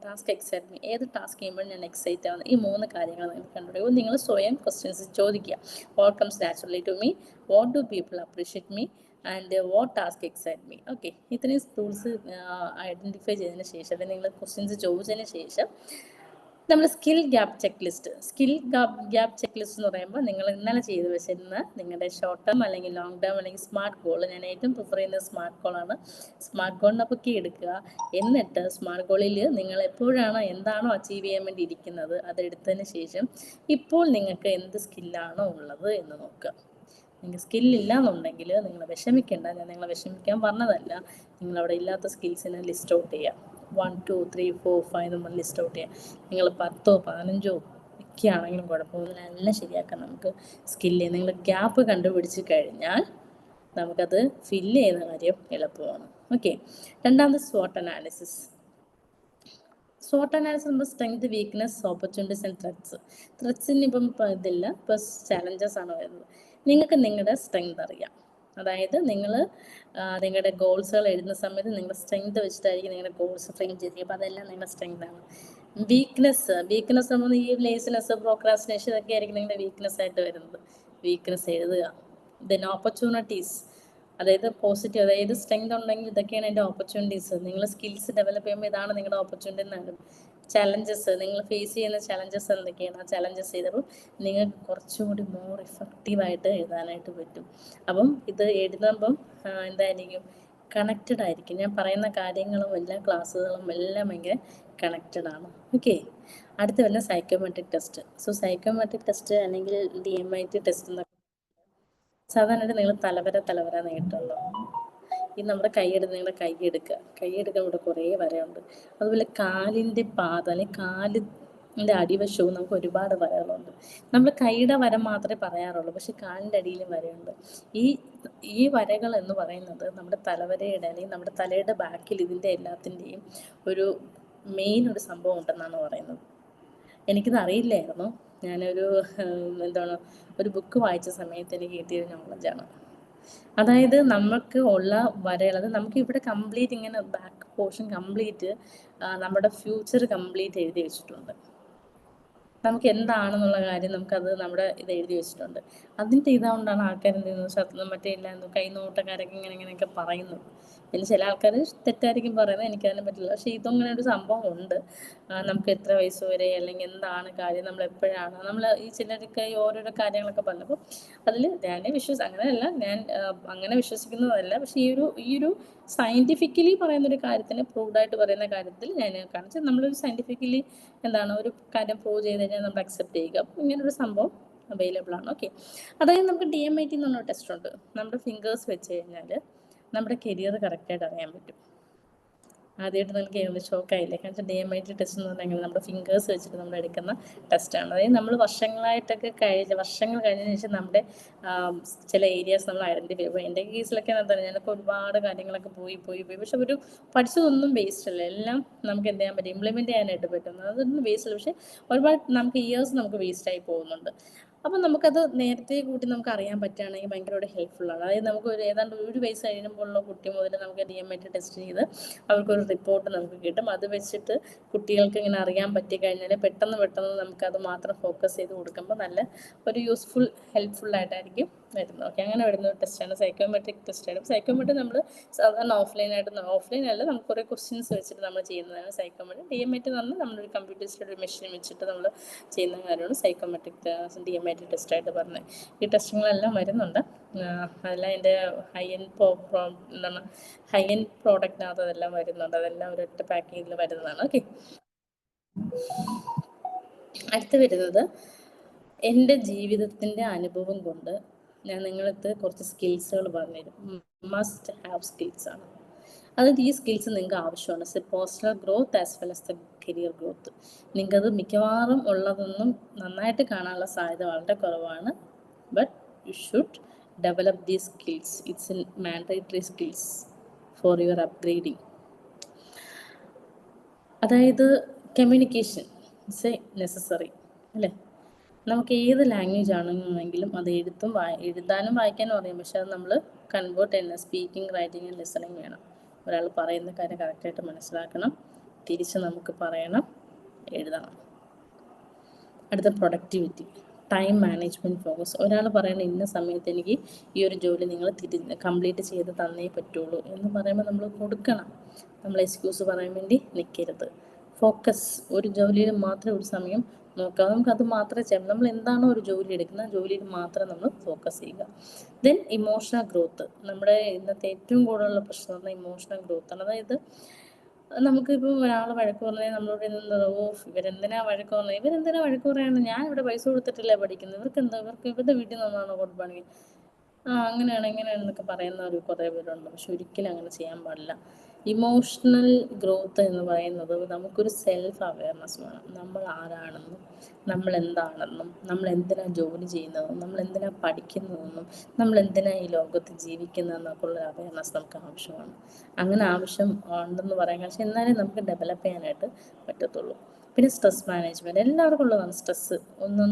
ടാസ്ക് എക്സൈറ്റ് മീ, ഏത് ടാസ്ക് ചെയ്യുമ്പോൾ ഞാൻ എക്സൈറ്റ് ആവുന്നത്? ഈ 3 കാര്യങ്ങൾ നിങ്ങൾ കണ്ടുപിടിക്കും. നിങ്ങൾ സ്വയം ക്വസ്റ്റ്യൻസ് ചോദിക്കുക. What comes naturally to me, what do people appreciate me, and what task excite me. Okay, ഇത്രയും ടൂൾസ് ഐഡൻറ്റിഫൈ ചെയ്തതിന് ശേഷം അല്ലെങ്കിൽ നിങ്ങൾ ക്വസ്റ്റ്യൻസ് ചോദിച്ചതിന് ശേഷം നമ്മൾ സ്കിൽ ഗ്യാപ്പ് ചെക്ക് ലിസ്റ്റ് എന്ന് പറയുമ്പോൾ നിങ്ങൾ ഇന്നലെ ചെയ്ത് വെച്ചിരുന്ന നിങ്ങളുടെ ഷോർട്ട് ടേം അല്ലെങ്കിൽ ലോങ് ടേം അല്ലെങ്കിൽ സ്മാർട്ട് ഗോൾ, ഞാൻ ഏറ്റവും പ്രിഫർ ചെയ്യുന്നത് സ്മാർട്ട് ഗോളാണ്. സ്മാർട്ട് ഗോളിനെ പൊക്കി എടുക്കുക. എന്നിട്ട് സ്മാർട്ട് ഗോളിൽ നിങ്ങൾ എപ്പോഴാണോ എന്താണോ അച്ചീവ് ചെയ്യാൻ വേണ്ടി ഇരിക്കുന്നത് അതെടുത്തതിന് ശേഷം ഇപ്പോൾ നിങ്ങൾക്ക് എന്ത് സ്കില്ലാണോ ഉള്ളത് എന്ന് നോക്കുക. നിങ്ങൾക്ക് സ്കില്ലില്ല എന്നുണ്ടെങ്കിൽ നിങ്ങൾ വിഷമിക്കേണ്ട, ഞാൻ നിങ്ങളെ വിഷമിക്കാൻ പറഞ്ഞതല്ല. നിങ്ങളവിടെ ഇല്ലാത്ത സ്കിൽസിനെ ലിസ്റ്റ് ഔട്ട് ചെയ്യുക. 1 2 3 4 5 നമ്മൾ ലിസ്റ്റ് ഔട്ട് ചെയ്യാം. നിങ്ങൾ 10 15 ഒക്കെ ആണെങ്കിലും കുഴപ്പമൊന്നുമില്ല, എല്ലാം ശരിയാക്കാം നമുക്ക് സ്കില്ല്. നിങ്ങൾ ഗ്യാപ്പ് കണ്ടുപിടിച്ച് കഴിഞ്ഞാൽ നമുക്കത് ഫില്ല് ചെയ്യുന്ന കാര്യം എളുപ്പമാണ്. ഓക്കെ, രണ്ടാമത് SWOT അനാലിസിസ്. SWOT അനാലിസിസ് നമ്മൾ സ്ട്രെങ്ത്, വീക്ക്നെസ്, ഓപ്പർച്യൂണിറ്റീസ് ആൻഡ് ത്രെറ്റ്സിന് ഇപ്പം ഇതില്ല, ഇപ്പം ചാലഞ്ചസ് ആണ് വരുന്നത്. നിങ്ങൾക്ക് നിങ്ങളുടെ സ്ട്രെങ്ത് അറിയാം, അതായത് നിങ്ങൾ നിങ്ങളുടെ ഗോൾസുകൾ എഴുതുന്ന സമയത്ത് നിങ്ങളുടെ സ്ട്രെങ്ത് വെച്ചിട്ടായിരിക്കും നിങ്ങളുടെ ഗോൾസ് ഫ്രെയിം ചെയ്തിരിക്കുക. അപ്പോൾ അതെല്ലാം നിങ്ങളുടെ സ്ട്രെങ്താണ്. വീക്ക്നെസ് നമ്മൾ ഈ ലേസിനെസ്, പ്രോക്രാസ്റ്റിനേഷൻ ഇതൊക്കെ ആയിരിക്കും നിങ്ങളുടെ വീക്ക്നെസ് ആയിട്ട് വരുന്നത്. വീക്ക്നെസ് എഴുതുക. ദെൻ ഓപ്പർച്യൂണിറ്റീസ്, അതായത് പോസിറ്റീവ്, അതായത് സ്ട്രെങ്ത് ഉണ്ടെങ്കിൽ ഇതൊക്കെയാണ് എൻ്റെ ഓപ്പർച്യൂണിറ്റീസ്. നിങ്ങൾ സ്കിൽസ് ഡെവലപ്പ് ചെയ്യുമ്പോൾ ഇതാണ് നിങ്ങളുടെ ഓപ്പർച്യൂണിറ്റി എന്നാണ്. ചലഞ്ചസ്, നിങ്ങൾ ഫേസ് ചെയ്യുന്ന ചലഞ്ചസ് എന്തൊക്കെയാണ്, ആ ചലഞ്ചസ് ചെയ്തപ്പോൾ നിങ്ങൾക്ക് കുറച്ചും കൂടി മോർ ഇഫക്റ്റീവായിട്ട് എഴുതാനായിട്ട് പറ്റും. അപ്പം ഇത് എഴുതുമ്പം എന്തായിരിക്കും, കണക്റ്റഡ് ആയിരിക്കും. ഞാൻ പറയുന്ന കാര്യങ്ങളും എല്ലാ ക്ലാസ്സുകളും എല്ലാം ഭയങ്കര കണക്റ്റഡ് ആണ്. ഓക്കെ, അടുത്ത് വരുന്ന psychometric test. So psychometric test അല്ലെങ്കിൽ DMIT ടെസ്റ്റ് എന്നൊക്കെ സാധാരണയായിട്ട് നിങ്ങൾ തലവര നീട്ടുമല്ലോ. ഈ നമ്മുടെ നിങ്ങളുടെ കൈയെടുക്കുക. ഇവിടെ കുറേ വരയുണ്ട്. അതുപോലെ കാലിൻ്റെ പാദം അല്ലെങ്കിൽ ഇതിൻ്റെ അടിവശവും നമുക്ക് ഒരുപാട് വരകളുണ്ട്. നമ്മൾ കൈയുടെ വര മാത്രമേ പറയാറുള്ളൂ, പക്ഷെ കാലിൻ്റെ അടിയിലും വരയുണ്ട്. ഈ ഈ വരകൾ എന്ന് പറയുന്നത് നമ്മുടെ തലവരയുടെ അല്ലെങ്കിൽ നമ്മുടെ തലയുടെ ബാക്കിൽ ഇതിൻ്റെ എല്ലാത്തിൻ്റെയും ഒരു മെയിൻ ഒരു സംഭവം ഉണ്ടെന്നാണ് പറയുന്നത്. എനിക്കിത് അറിയില്ലായിരുന്നു. ഞാനൊരു എന്താണ് ഒരു ബുക്ക് വായിച്ച സമയത്ത് എനിക്ക് കിട്ടിയൊരു നോളജാണ്. അതായത് നമുക്ക് ഉള്ള വരകൾ, അത് നമുക്ക് ഇവിടെ കംപ്ലീറ്റ് ഇങ്ങനെ ബാക്ക് പോർഷൻ കംപ്ലീറ്റ് നമ്മുടെ ഫ്യൂച്ചർ കംപ്ലീറ്റ് എഴുതി വെച്ചിട്ടുണ്ട്. നമുക്ക് എന്താണെന്നുള്ള കാര്യം നമുക്കത് നമ്മുടെ ഇത് എഴുതി വെച്ചിട്ടുണ്ട്. അതിൻ്റെ ഇതുകൊണ്ടാണ് ആൾക്കാർ എന്ത് ചെയ്യുന്നത്, മറ്റേ ഇല്ല കൈനോട്ടക്കാരൊക്കെ ഇങ്ങനെയൊക്കെ പറയുന്നത്. പിന്നെ ചില ആൾക്കാർ തെറ്റായിരിക്കും പറയുന്നത്, എനിക്കതിനെ പറ്റില്ല. പക്ഷേ ഇതങ്ങനെ ഒരു സംഭവം ഉണ്ട്. നമുക്ക് എത്ര വയസ്സ് വരെ അല്ലെങ്കിൽ എന്താണ് കാര്യം, നമ്മൾ എപ്പോഴാണ് നമ്മൾ ഈ ചിലരൊക്കെ ഈ ഓരോരോ കാര്യങ്ങളൊക്കെ പറഞ്ഞപ്പോൾ അതിൽ ഞാൻ അങ്ങനെയല്ല, ഞാൻ അങ്ങനെ വിശ്വസിക്കുന്നതല്ല. പക്ഷേ ഈ ഒരു സയൻറ്റിഫിക്കലി പറയുന്നൊരു കാര്യത്തിന്, പ്രൂവ്ഡായിട്ട് പറയുന്ന കാര്യത്തിൽ ഞാൻ കാണിച്ചാൽ നമ്മളൊരു സയൻറ്റിഫിക്കലി എന്താണ് ഒരു കാര്യം പ്രൂവ് ചെയ്ത് കഴിഞ്ഞാൽ നമ്മൾ അക്സെപ്റ്റ് ചെയ്യുക. അപ്പം ഇങ്ങനൊരു സംഭവം അവൈലബിൾ ആണ്. ഓക്കെ, അതായത് നമുക്ക് DMIT എന്ന് പറഞ്ഞ ടെസ്റ്റ് ഉണ്ട്. നമ്മുടെ ഫിംഗേഴ്സ് വെച്ച് കഴിഞ്ഞാൽ നമ്മുടെ കരിയർ കറക്റ്റായിട്ട് അറിയാൻ പറ്റും. ആദ്യമായിട്ട് നമുക്ക് ഷോക്കായില്ലേ? കാരണം DMIT ടെസ്റ്റ് എന്ന് പറഞ്ഞാൽ നമ്മുടെ ഫിംഗേഴ്സ് വെച്ചിട്ട് നമ്മൾ എടുക്കുന്ന ടെസ്റ്റാണ്. അതായത് നമ്മൾ വർഷങ്ങൾ കഴിഞ്ഞതിന് ശേഷം നമ്മുടെ ചില ഏരിയാസ് നമ്മൾ ഐഡൻറ്റിഫൈ ചെയ്യും. എൻ്റെ കേസിലൊക്കെ എന്താ പറയുക, ഞാനിപ്പോൾ ഒരുപാട് കാര്യങ്ങളൊക്കെ പോയി പക്ഷെ ഒരു പഠിച്ചതൊന്നും വേസ്റ്റ് അല്ല. എല്ലാം നമുക്ക് എന്ത് ചെയ്യാൻ പറ്റും, ഇംപ്ലിമെൻറ്റ് ചെയ്യാനായിട്ട് പറ്റും. അതൊന്നും വേസ്റ്റ് അല്ല, പക്ഷേ ഒരുപാട് നമുക്ക് ഇയേഴ്സ് നമുക്ക് വേസ്റ്റായി പോകുന്നുണ്ട്. അപ്പം നമുക്കത് നേരത്തെ കൂട്ടി നമുക്ക് അറിയാൻ പറ്റുകയാണെങ്കിൽ ഭയങ്കരമായിട്ട് ഹെൽപ്ഫുള്ളാണ്. അതായത് നമുക്ക് ഏതാണ്ട് ഒരു വയസ്സ് കഴിയുമ്പോഴുള്ള കുട്ടി മുതൽ നമുക്ക് DMIT ടെസ്റ്റ് ചെയ്ത് അവർക്കൊരു റിപ്പോർട്ട് നമുക്ക് കിട്ടും. അത് വെച്ചിട്ട് കുട്ടികൾക്ക് ഇങ്ങനെ അറിയാൻ പറ്റിക്കഴിഞ്ഞാൽ പെട്ടെന്ന് നമുക്കത് മാത്രം ഫോക്കസ് ചെയ്ത് കൊടുക്കുമ്പോൾ നല്ല ഒരു ഹെൽപ്ഫുള്ളായിട്ടായിരിക്കും വരുന്നത്. ഓക്കെ, അങ്ങനെ വരുന്ന ഒരു ടെസ്റ്റാണ് സൈക്കോമെട്രിക് ടെസ്റ്റാണ്. സൈക്കോമെട്രിക് നമ്മൾ സാധാരണ ഓഫ്ലൈൻ അല്ല, നമുക്ക് കുറേ ക്വസ്റ്റ്യൻസ് വെച്ചിട്ട് നമ്മൾ ചെയ്യുന്നതാണ് സൈക്കോമെട്രിക്. DMIT എന്ന് പറഞ്ഞാൽ നമ്മളൊരു കമ്പ്യൂട്ടറിസ്റ്റ് ഒരു മെഷീൻ വെച്ചിട്ട് നമ്മൾ ചെയ്യുന്ന കാര്യമാണ് സൈക്കോമെട്രിക് DMIT ടെസ്റ്റായിട്ട് പറഞ്ഞത്. ഈ ടെസ്റ്റുകളെല്ലാം വരുന്നുണ്ട്. അതെല്ലാം എൻ്റെ ഹൈ എൻഡ് പ്രോഡക്റ്റിനകത്ത് അതെല്ലാം വരുന്നുണ്ട്. അതെല്ലാം ഒരൊറ്റ പാക്കേജിൽ വരുന്നതാണ്. ഓക്കെ, അടുത്ത് വരുന്നത് എൻ്റെ ജീവിതത്തിൻ്റെ അനുഭവം കൊണ്ട് ഞാൻ നിങ്ങൾക്ക് കുറച്ച് സ്കിൽസുകൾ പറഞ്ഞുതരും. മസ്റ്റ് ഹാവ് സ്കിൽസാണ്. അതായത് ഈ സ്കിൽസ് നിങ്ങൾക്ക് ആവശ്യമാണ്. Personal growth as well as the career growth. നിങ്ങൾക്കത് മിക്കവാറും ഉള്ളതൊന്നും നന്നായിട്ട് കാണാനുള്ള സാധ്യത വളരെ കുറവാണ്. But you should develop these skills. It's a mandatory skills for your upgrading. അതായത് കമ്മ്യൂണിക്കേഷൻ ഇറ്റ്സ് എ നെസസറി അല്ലേ? നമുക്ക് ഏത് ലാംഗ്വേജ് ആണെന്നുണ്ടെങ്കിലും അത് എഴുതാനും വായിക്കാനും അറിയാം. പക്ഷെ അത് നമ്മൾ കൺവേർട്ട് ചെയ്യുന്ന സ്പീക്കിംഗ്, റൈറ്റിംഗ് ആൻഡ് ലിസണിങ് വേണം. ഒരാൾ പറയുന്ന കാര്യം കറക്റ്റായിട്ട് മനസ്സിലാക്കണം, തിരിച്ച് നമുക്ക് പറയണം, എഴുതണം. അടുത്ത പ്രൊഡക്ടിവിറ്റി, ടൈം മാനേജ്മെൻറ്റ്, ഫോക്കസ്. ഒരാൾ പറയണ ഇന്ന സമയത്ത് എനിക്ക് ഈ ഒരു ജോലി നിങ്ങൾ കംപ്ലീറ്റ് ചെയ്ത് തന്നേ പറ്റുള്ളൂ എന്ന് പറയുമ്പോൾ നമ്മൾ കൊടുക്കണം. നമ്മൾ എക്സ്ക്യൂസ് പറയാൻ വേണ്ടി നിൽക്കരുത്. ഫോക്കസ്, ഒരു ജോലിയിൽ മാത്രം ഒരു സമയം നോക്കുക. നമുക്കത് മാത്രമേ ചെയ്യാം. നമ്മൾ എന്താണോ ഒരു ജോലി എടുക്കുന്നത് ആ ജോലിയിൽ മാത്രം നമ്മൾ ഫോക്കസ് ചെയ്യുക. Then emotional growth. നമ്മുടെ ഇന്നത്തെ ഏറ്റവും കൂടുതലുള്ള പ്രശ്നം എന്ന് പറഞ്ഞാൽ ഇമോഷണൽ ഗ്രോത്താണ്. അതായത് നമുക്കിപ്പോൾ ഒരാൾ വഴക്ക് പറഞ്ഞാൽ നമ്മളോട് ഇവരെന്തിനാ വഴക്ക് പറയുന്നത്, ഞാൻ ഇവിടെ പൈസ കൊടുത്തിട്ടല്ലേ പഠിക്കുന്നത്, ഇവരുടെ വീട്ടിൽ നിന്നാണോ കൊടുപ്പാണെങ്കിൽ അങ്ങനെയാണ് ഇങ്ങനെയാണെന്നൊക്കെ പറയുന്ന കുറേ പേരുണ്ട്. പക്ഷെ ഒരിക്കലും അങ്ങനെ ചെയ്യാൻ പാടില്ല. ഇമോഷണൽ ഗ്രോത്ത് എന്ന് പറയുന്നത് നമുക്കൊരു സെൽഫ് അവെയർനെസ് വേണം. നമ്മൾ ആരാണെന്നും നമ്മൾ എന്താണെന്നും നമ്മൾ എന്തിനാണ് ജോലി ചെയ്യുന്നതെന്നും നമ്മൾ എന്തിനാണ് പഠിക്കുന്നതെന്നും നമ്മൾ എന്തിനാണ് ഈ ലോകത്ത് ജീവിക്കുന്നതെന്നൊക്കെ ഉള്ള അവെയർനെസ് നമുക്ക് ആവശ്യമാണ്. അങ്ങനെ ആവശ്യം ഉണ്ടെന്ന് പറയാൻ, പക്ഷെ എന്നാലേ നമുക്ക് ഡെവലപ്പ് ചെയ്യാനായിട്ട് പറ്റത്തുള്ളൂ. പിന്നെ സ്ട്രെസ് മാനേജ്മെൻറ്റ് എല്ലാവർക്കും ഉള്ളതാണ്. സ്ട്രെസ്സ്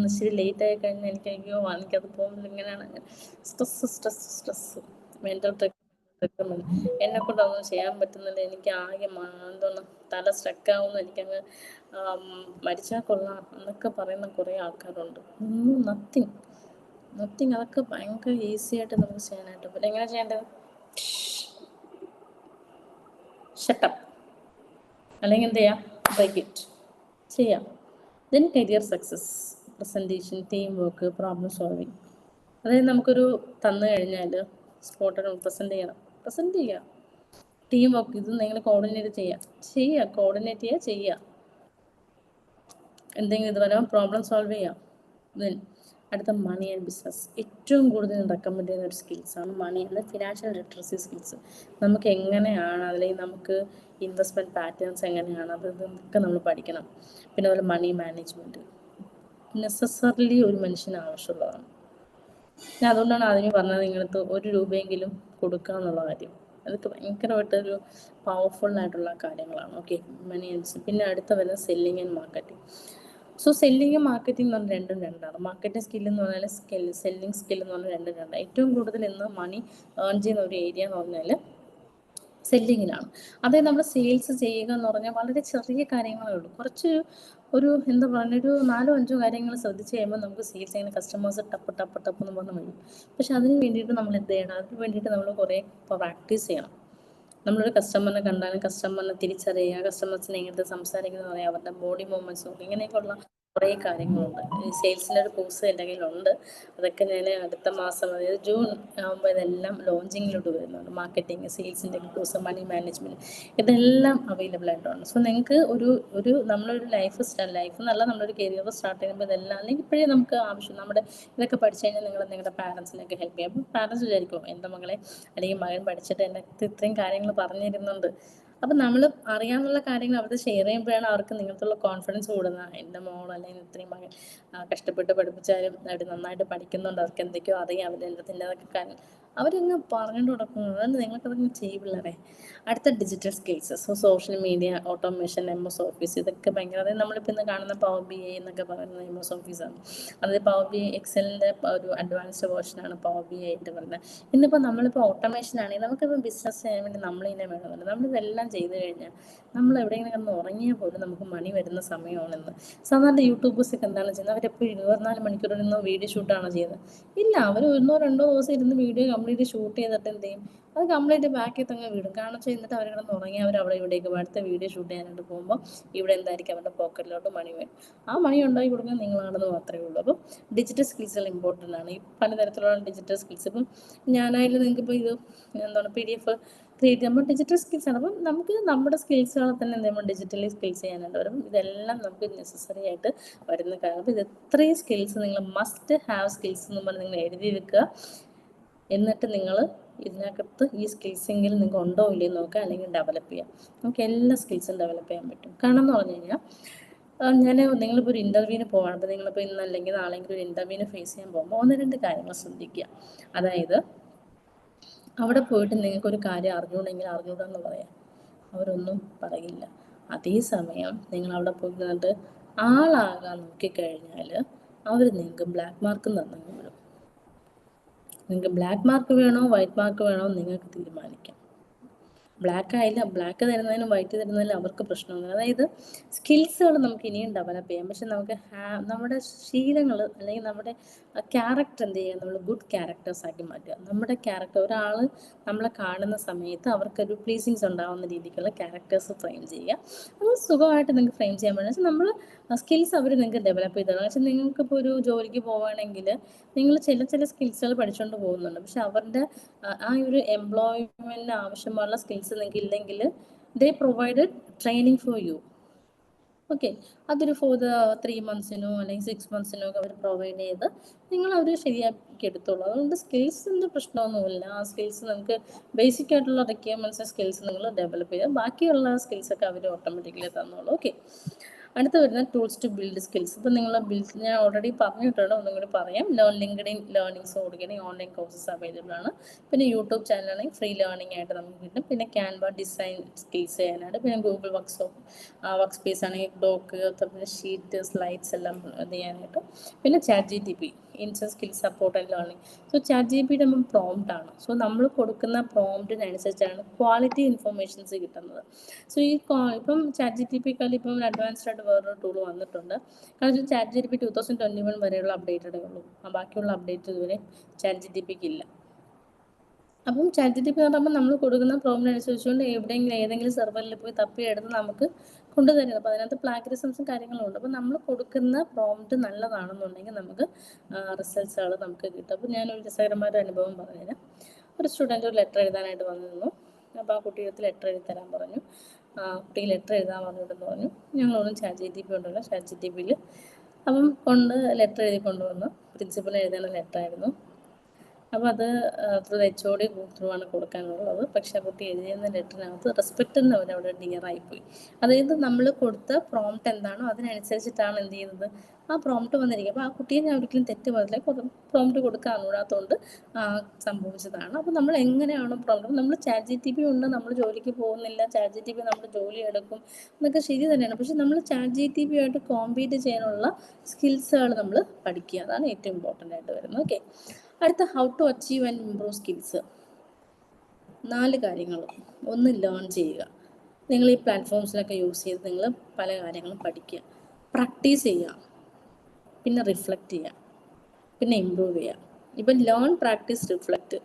ഇച്ചിരി ലേറ്റ് ആയി കഴിഞ്ഞാൽ എനിക്കത് പോകുന്നത് ഇങ്ങനെയാണ്. സ്ട്രെസ്സ് മെൻ്റൽ എന്നെക്കൊണ്ടൊന്നും ചെയ്യാൻ പറ്റുന്നില്ല, എനിക്ക് ആകെ തല സ്ട്രക്കാവുന്നു, എനിക്കങ്ങ് മരിച്ചാൽ കൊള്ളാം എന്നൊക്കെ പറയുന്ന കുറേ ആൾക്കാരുണ്ട്. നത്തിങ് അതൊക്കെ ഭയങ്കര ഈസി ആയിട്ട് നമുക്ക് ചെയ്യാനായിട്ട് പറ്റും. എങ്ങനെ ചെയ്യേണ്ടത്? ഷട്ടപ്പ്, അല്ലെങ്കിൽ എന്ത് ചെയ്യാം, ബ്രേക്ക് ഇറ്റ് ചെയ്യാം. Then career success, presentation, team work, problem solving. അതായത് നമുക്കൊരു തന്നു കഴിഞ്ഞാൽ സ്പോട്ടിൽ പ്രസൻറ്റ് ചെയ്യുക. ടീം വർക്ക്, ഇത് നിങ്ങൾ കോർഡിനേറ്റ് ചെയ്യുക. എന്തെങ്കിലും ഇത് വരാം, പ്രോബ്ലം സോൾവ് ചെയ്യാം. ദെൻ അടുത്ത മണി ആൻഡ് ബിസിനസ്. ഏറ്റവും കൂടുതൽ റെക്കമെൻഡ് ചെയ്യുന്ന ഒരു സ്കിൽസാണ് money and financial literacy skills. നമുക്ക് എങ്ങനെയാണ്, അല്ലെങ്കിൽ നമുക്ക് ഇൻവെസ്റ്റ്മെൻറ്റ് പാറ്റേൺസ് എങ്ങനെയാണ്, അതൊക്കെ നമ്മൾ പഠിക്കണം. പിന്നെ അതുപോലെ മണി മാനേജ്മെൻറ്റ് നെസസറിലി ഒരു മനുഷ്യന് ആവശ്യമുള്ളതാണ്. ഞാൻ അതുകൊണ്ടാണ് ആദ്യമേ പറഞ്ഞത് നിങ്ങളടുത്ത് 1 രൂപയെങ്കിലും കൊടുക്കുക എന്നുള്ള കാര്യം. അതൊക്കെ ഭയങ്കരമായിട്ടൊരു പവർഫുള്ളായിട്ടുള്ള കാര്യങ്ങളാണ്. ഓക്കെ, മണി ആൻഡ് പിന്നെ അടുത്ത വരുന്നത് സെല്ലിങ് ആൻഡ് മാർക്കറ്റിംഗ്. സോ സെല്ലിങ്ങും മാർക്കറ്റിംഗ് എന്ന് പറഞ്ഞാൽ രണ്ടും രണ്ടാണ്. മാർക്കറ്റിംഗ് സ്കിൽ എന്ന് പറഞ്ഞാൽ സെല്ലിംഗ് സ്കിൽ എന്ന് പറഞ്ഞാൽ രണ്ടും രണ്ടാണ്. ഏറ്റവും കൂടുതൽ ഇന്ന് മണി ഏൺ ചെയ്യുന്ന ഒരു ഏരിയ എന്ന് പറഞ്ഞാൽ സെല്ലിങ്ങിലാണ്. അതായത് നമ്മൾ സെയിൽസ് ചെയ്യുക എന്ന് പറഞ്ഞാൽ വളരെ ചെറിയ കാര്യങ്ങളേ ഉള്ളൂ. കുറച്ച് എന്താ പറയുക, ഒരു 4-5 കാര്യങ്ങൾ ശ്രദ്ധിച്ച് കഴിയുമ്പോൾ നമുക്ക് സെയിൽസ് ചെയ്യുന്ന കസ്റ്റമേഴ്സ് ടപ്പ് ടപ്പ് ടപ്പ് എന്ന് പറഞ്ഞ് വരും. പക്ഷെ അതിന് വേണ്ടിയിട്ട് നമ്മൾ എന്ത് ചെയ്യണം, അതിന് വേണ്ടിയിട്ട് നമ്മൾ കുറേ പ്രാക്ടീസ് ചെയ്യണം. നമ്മളൊരു കസ്റ്റമറിനെ കണ്ടാലും കസ്റ്റമറിനെ തിരിച്ചറിയുക, കസ്റ്റമേഴ്സിനെ എങ്ങനത്തെ സംസാരിക്കുന്നത് പറയാം, അവരുടെ ബോഡി മൂവ്മെൻറ്റ്സ് നോക്കുക, ഇങ്ങനെയൊക്കെയുള്ള കുറേ കാര്യങ്ങളുണ്ട്. ഈ സെയിൽസിൻ്റെ ഒരു കോഴ്സ് എൻ്റെ കയ്യിലുണ്ട്. അതൊക്കെ ഞാൻ അടുത്ത മാസം, അതായത് ജൂൺ ആകുമ്പോൾ ഇതെല്ലാം ലോഞ്ചിങ്ങിലോട്ട് വരുന്നുണ്ട്. മാർക്കറ്റിംഗ്, സെയിൽസിൻ്റെ കോഴ്സ്, മണി മാനേജ്മെൻറ്റ്, ഇതെല്ലാം അവൈലബിൾ ആയിട്ടുണ്ട്. സോ നിങ്ങൾക്ക് നമ്മളൊരു ലൈഫ് എന്നല്ല, നമ്മളൊരു കരിയർ സ്റ്റാർട്ട് ചെയ്യുമ്പോൾ ഇതെല്ലാം, അല്ലെങ്കിൽ ഇപ്പോഴേ നമുക്ക് ആവശ്യം, നമ്മുടെ ഇതൊക്കെ പഠിച്ചു കഴിഞ്ഞാൽ നിങ്ങൾ നിങ്ങളുടെ പാരൻസിനൊക്കെ ഹെൽപ്പ് ചെയ്യാം. അപ്പം പാരൻസ് വിചാരിക്കും എൻ്റെ മകളെ അല്ലെങ്കിൽ മകൻ പഠിച്ചിട്ട് എൻ്റെ ഇത്രയും കാര്യങ്ങൾ പറഞ്ഞു തരുന്നുണ്ട്. അപ്പം നമ്മൾ അറിയാവുന്ന കാര്യങ്ങൾ അവർക്ക് ഷെയർ ചെയ്യുമ്പോഴാണ് അവർക്ക് നിങ്ങൾക്കുള്ള കോൺഫിഡൻസ് കൂടുന്നത്. എൻ്റെ മോൾ അല്ലെങ്കിൽ ഇത്രയും മകൻ കഷ്ടപ്പെട്ട് പഠിപ്പിച്ചാലും അവർ നന്നായിട്ട് പഠിക്കുന്നുണ്ട്, അവർക്ക് എന്തൊക്കെയോ അറിയാം, അവരെന്തൊക്കെ കാര്യം അവരങ്ങ് പറഞ്ഞുകൊണ്ട് കൊടുക്കുന്നത്. അതുകൊണ്ട് നിങ്ങൾക്കതങ്ങ് ചെയ്യും പിള്ളേരെ. അടുത്ത digital skills. So social media, automation, MS office, ഇതൊക്കെ ഭയങ്കര, അതായത് നമ്മളിപ്പോൾ ഇന്ന് കാണുന്ന പവർ BI എന്നൊക്കെ പറയുന്നത് MS ഓഫീസാണ്. അതായത് പവർ BI എക്സലിൻ്റെ ഒരു അഡ്വാൻസ്ഡ് വേർഷനാണ് പവർ BI ആയിട്ട് പറയുന്നത്. ഇന്നിപ്പോൾ നമ്മളിപ്പോൾ ഓട്ടോമേഷൻ ആണെങ്കിൽ നമുക്കിപ്പോൾ ബിസിനസ് ചെയ്യാൻ വേണ്ടി നമ്മളിതിനെ വേണമെന്നുണ്ട്. നമ്മളിതെല്ലാം ചെയ്ത് കഴിഞ്ഞാൽ നമ്മൾ എവിടെയെങ്കിലും കിടന്ന് ഉറങ്ങിയാൽ പോലും നമുക്ക് മണി വരുന്ന സമയമാണെന്ന്. സാധാരണ യൂട്യൂബേഴ്സൊക്കെ എന്താണ് ചെയ്യുന്നത്, അവരെപ്പോഴും 24 മണിക്കൂർ ഇരുന്ന് വീഡിയോ ഷൂട്ടാണോ ചെയ്യുന്നത്? ഇല്ല, അവർ 1-2 ദിവസം ഇരുന്ന് വീഡിയോ കംപ്ലീറ്റ് ഷൂട്ട് ചെയ്തിട്ട് എന്ത് ചെയ്യും, അത് കംപ്ലീറ്റ് ബാക്കിൽ തന്നെ വിടും. കാരണം ചെയ്യുന്നിട്ട് അവർ കിടന്ന് ഉറങ്ങി അവർ അവിടെ ഇവിടേക്ക് അടുത്ത വീഡിയോ ഷൂട്ട് ചെയ്യാനായിട്ട് പോകുമ്പോൾ ഇവിടെ എന്തായിരിക്കും അവരുടെ പോക്കറ്റിലോട്ട് മണി വരും. ആ മണി ഉണ്ടാക്കി കൊടുക്കുന്നത് നിങ്ങളാണെന്ന് മാത്രമേ ഉള്ളൂ. അപ്പം ഡിജിറ്റൽ സ്കിൽസുകൾ ഇമ്പോർട്ടൻ്റ് ആണ്. ഈ പലതരത്തിലുള്ള ഡിജിറ്റൽ സ്കിൽസ്, ഇപ്പം ഞാനായാലും നിങ്ങൾക്കിപ്പോൾ ഇത് എന്താണ് PDF ക്രിയേറ്റ് ചെയ്യുമ്പോൾ ഡിജിറ്റൽ സ്കിൽസാണ്. അപ്പം നമുക്ക് നമ്മുടെ സ്കിൽസുകളെ തന്നെ എന്ത് ചെയ്യുമ്പോൾ ഡിജിറ്റലി സ്കിൽസ് ചെയ്യാനായിട്ട് വരും. ഇതെല്ലാം നമുക്ക് നെസസറി ആയിട്ട് വരുന്ന കാര്യം. അപ്പോൾ ഇത് എത്രയും സ്കിൽസ് നിങ്ങൾ മസ്റ്റ് ഹാവ് സ്കിൽസ് എന്ന് പറഞ്ഞ് നിങ്ങൾ എഴുതി വെക്കുക. എന്നിട്ട് നിങ്ങൾ ഇതിനകത്ത് ഈ സ്കിൽസെങ്കിലും നിങ്ങൾക്ക് ഉണ്ടോ ഇല്ലയോ നോക്കുക, അല്ലെങ്കിൽ ഡെവലപ്പ് ചെയ്യാം. നമുക്ക് എല്ലാ സ്കിൽസും ഡെവലപ്പ് ചെയ്യാൻ പറ്റും. കാരണം എന്ന് പറഞ്ഞു കഴിഞ്ഞാൽ നിങ്ങളിപ്പോൾ ഒരു ഇൻ്റർവ്യൂവിന് പോവാണ്. അപ്പോൾ നിങ്ങളിപ്പോൾ ഇന്ന് അല്ലെങ്കിൽ നാളെങ്കിലും ഒരു ഇൻ്റർവ്യൂവിന് ഫേസ് ചെയ്യാൻ പോകുമ്പോൾ 1-2 കാര്യങ്ങൾ ശ്രദ്ധിക്കുക. അതായത് അവിടെ പോയിട്ട് നിങ്ങൾക്കൊരു കാര്യം അറിഞ്ഞൂടെന്ന് പറയാം, അവരൊന്നും പറയില്ല. അതേസമയം നിങ്ങൾ അവിടെ പോയി നിന്നിട്ട് ആളാകാൻ നോക്കിക്കഴിഞ്ഞാൽ അവർ നിങ്ങൾക്ക് ബ്ലാക്ക് മാർക്കും തന്നു വിടും. നിങ്ങൾക്ക് ബ്ലാക്ക് മാർക്ക് വേണോ വൈറ്റ് മാർക്ക് വേണോ നിങ്ങൾക്ക് തീരുമാനിക്കാം. ബ്ലാക്ക് തരുന്നതിനും വൈറ്റ് തരുന്നതിനും അവർക്ക് പ്രശ്നമൊന്നും. അതായത് സ്കിൽസുകൾ നമുക്ക് ഇനിയും ഡെവലപ്പ് ചെയ്യാം. പക്ഷെ നമുക്ക് നമ്മുടെ ശീലങ്ങൾ അല്ലെങ്കിൽ നമ്മുടെ ക്യാരക്ടർ എന്ത് ചെയ്യുക, നമ്മൾ ഗുഡ് ക്യാരക്ടേഴ്സ് ആക്കി മാറ്റുക. നമ്മുടെ ക്യാരക്ടർ, ഒരാൾ നമ്മളെ കാണുന്ന സമയത്ത് അവർക്കൊരു പ്ലീസിങ്സ് ഉണ്ടാകുന്ന രീതിക്കുള്ള ക്യാരക്ടേഴ്സ് ഫ്രെയിം ചെയ്യുക. അത് സുഖമായിട്ട് നിങ്ങൾക്ക് ഫ്രെയിം ചെയ്യാൻ പറ്റും. പക്ഷേ നമ്മൾ സ്കിൽസ് അവർ നിങ്ങൾക്ക് ഡെവലപ്പ് ചെയ്ത് തരണം. പക്ഷേ നിങ്ങൾക്കിപ്പോൾ ഒരു ജോലിക്ക് പോവുകയാണെങ്കിൽ നിങ്ങൾ ചില സ്കിൽസുകൾ പഠിച്ചുകൊണ്ട് പോകുന്നുണ്ട്. പക്ഷെ അവരുടെ ആ ഒരു എംപ്ലോയ്മെൻറ്റിന് ആവശ്യമുള്ള സ്കിൽസ് നിങ്ങൾക്ക് ഇല്ലെങ്കിൽ they provided training for you. Okay, അതൊരു ഫോർ 3 മന്ത്സിനോ അല്ലെങ്കിൽ 6 മന്ത്സിനോ ഒക്കെ അവർ പ്രൊവൈഡ് ചെയ്ത് നിങ്ങൾ അവർ ശരിയാക്കി എടുത്തോളൂ. അതുകൊണ്ട് സ്കിൽസിൻ്റെ പ്രശ്നമൊന്നുമില്ല. ആ സ്കിൽസ് നിങ്ങൾക്ക് ബേസിക് ആയിട്ടുള്ള റിക്വയർമെൻറ്റ്സ് സ്കിൽസ് നിങ്ങൾ ഡെവലപ്പ് ചെയ്യുക, ബാക്കിയുള്ള സ്കിൽസൊക്കെ അവർ ഓട്ടോമാറ്റിക്കലി തന്നോളൂ. ഓക്കെ, അടുത്ത് വരുന്ന ടൂൾസ് ടു ബിൽഡ് സ്കിൽസ്. ഇപ്പം നിങ്ങൾ ഞാൻ ഓൾറെഡി പറഞ്ഞിട്ടുണ്ട്, ഒന്നും കൂടി പറയാം. ലിങ്ക്ഡിൻ ലേണിംഗ്സ് കൊടുക്കുകയാണെങ്കിൽ ഓൺലൈൻ കോഴ്സസ് അവൈലബിൾ ആണ്. പിന്നെ യൂട്യൂബ് ചാനലാണെങ്കിൽ ഫ്രീ ലേണിംഗ് ആയിട്ട് നമുക്ക് കിട്ടും. പിന്നെ ക്യാൻവ ഡിസൈൻ സ്കിൽസ് ചെയ്യാനായിട്ട്, പിന്നെ ഗൂഗിൾ വർക്ക് സ്പേസ് ആണെങ്കിൽ ഡോക്ക്, പിന്നെ ഷീറ്റ്, സ്ലൈഡ്സ് എല്ലാം ഇത് ചെയ്യാനായിട്ട്. പിന്നെ ChatGPT instant skill support and learning. So ChatGPT നമ്മൾ പ്രോംപ്റ്റ് ആണ്. സോ നമ്മൾ കൊടുക്കുന്ന പ്രോംപ്റ്റിനനുസരിച്ചാണ് ക്വാളിറ്റി ഇൻഫർമേഷൻസ് കിട്ടുന്നത്. സോ ഇപ്പം ChatGPT ഇപ്പം അഡ്വാൻസ്ഡ് ആയിട്ട് വേറൊരു ടൂൾ വന്നിട്ടുണ്ട്. കാരണം ChatGPT 2021 വരെയുള്ള അപ്ഡേറ്റഡേ ഉള്ളൂ. ബാക്കിയുള്ള അപ്ഡേറ്റ് ഇതുവരെ ChatGPT ഇല്ല. അപ്പം ChatGPT എന്ന് പറയുമ്പോൾ നമ്മൾ കൊടുക്കുന്ന പ്രോംപ്റ്റിനനുസരിച്ചുകൊണ്ട് ഏതെങ്കിലും സെർവറിൽ പോയി തപ്പിയെടുത്ത് നമുക്ക് കൊണ്ടുതരുന്നത്. അപ്പോൾ അതിനകത്ത് പ്ലാഗറിസംസും കാര്യങ്ങളും ഉണ്ട്. അപ്പോൾ നമ്മൾ കൊടുക്കുന്ന പ്രോംപ്റ്റ് നല്ലതാണെന്നുണ്ടെങ്കിൽ നമുക്ക് റിസൾട്ട്സുകൾ നമുക്ക് കിട്ടും. അപ്പോൾ ഞാനൊരു രസകരമായ അനുഭവം പറഞ്ഞുതരാം. ഒരു സ്റ്റുഡൻറ്റ് ഒരു ലെറ്റർ എഴുതാനായിട്ട് വന്നിരുന്നു. അപ്പോൾ ആ കുട്ടിയുടെ ലെറ്റർ എഴുതി തരാൻ പറഞ്ഞു. കുട്ടി ലെറ്റർ എഴുതാൻ പറഞ്ഞിട്ടെന്ന് പറഞ്ഞു. ഞങ്ങളൊന്നും ChatGPT ഉണ്ടല്ലോ, ChatGPTയിൽ അപ്പം ലെറ്റർ എഴുതി കൊണ്ടുവന്നു. പ്രിൻസിപ്പൽ എഴുതേണ്ട ലെറ്ററായിരുന്നു. അപ്പോൾ അത് ത്രൂ HOD ത്രൂ ആണ് കൊടുക്കാനുള്ളത്. പക്ഷെ ആ കുട്ടി എഴുതിയിരുന്ന ലെറ്ററിനകത്ത് റെസ്പെക്റ്റ് എന്ന് അവിടെ ഡിയറായിപ്പോയി. അതായത് നമ്മൾ കൊടുത്ത പ്രോംപ്റ്റ് എന്താണോ അതിനനുസരിച്ചിട്ടാണ് എന്ത് ചെയ്യുന്നത്, ആ പ്രോംപ്റ്റ് വന്നിരിക്കുക. അപ്പോൾ ആ കുട്ടിയെ ഞാൻ ഒരിക്കലും തെറ്റ് പറഞ്ഞില്ല, പ്രോംപ്റ്റ് കൊടുക്കാൻ കൂടാത്തതുകൊണ്ട് സംഭവിച്ചതാണ്. അപ്പോൾ നമ്മൾ എങ്ങനെയാണോ പ്രോംപ്റ്റ്, നമ്മൾ ChatGPT ഉണ്ട്, നമ്മൾ ജോലിക്ക് പോകുന്നില്ല, ChatGPT നമ്മുടെ ജോലി എടുക്കും എന്നൊക്കെ ശരി തന്നെയാണ്. പക്ഷെ നമ്മൾ ChatGPT ആയിട്ട് കോമ്പീറ്റ് ചെയ്യാനുള്ള സ്കിൽസുകൾ നമ്മൾ പഠിക്കുക. അതാണ് ഏറ്റവും ഇമ്പോർട്ടൻ്റ് ആയിട്ട് വരുന്നത്. ഓക്കെ, അടുത്ത how to achieve and improve skills. 4 കാര്യങ്ങൾ. 1, ലേൺ ചെയ്യുക. നിങ്ങൾ ഈ പ്ലാറ്റ്ഫോംസിലൊക്കെ യൂസ് ചെയ്ത് നിങ്ങൾ പല കാര്യങ്ങളും പഠിക്കുക, പ്രാക്ടീസ് ചെയ്യുക, പിന്നെ റിഫ്ലക്റ്റ് ചെയ്യുക, പിന്നെ ഇമ്പ്രൂവ് ചെയ്യുക. ഇപ്പം ലേൺ, പ്രാക്ടീസ്, റിഫ്ലക്റ്റ്.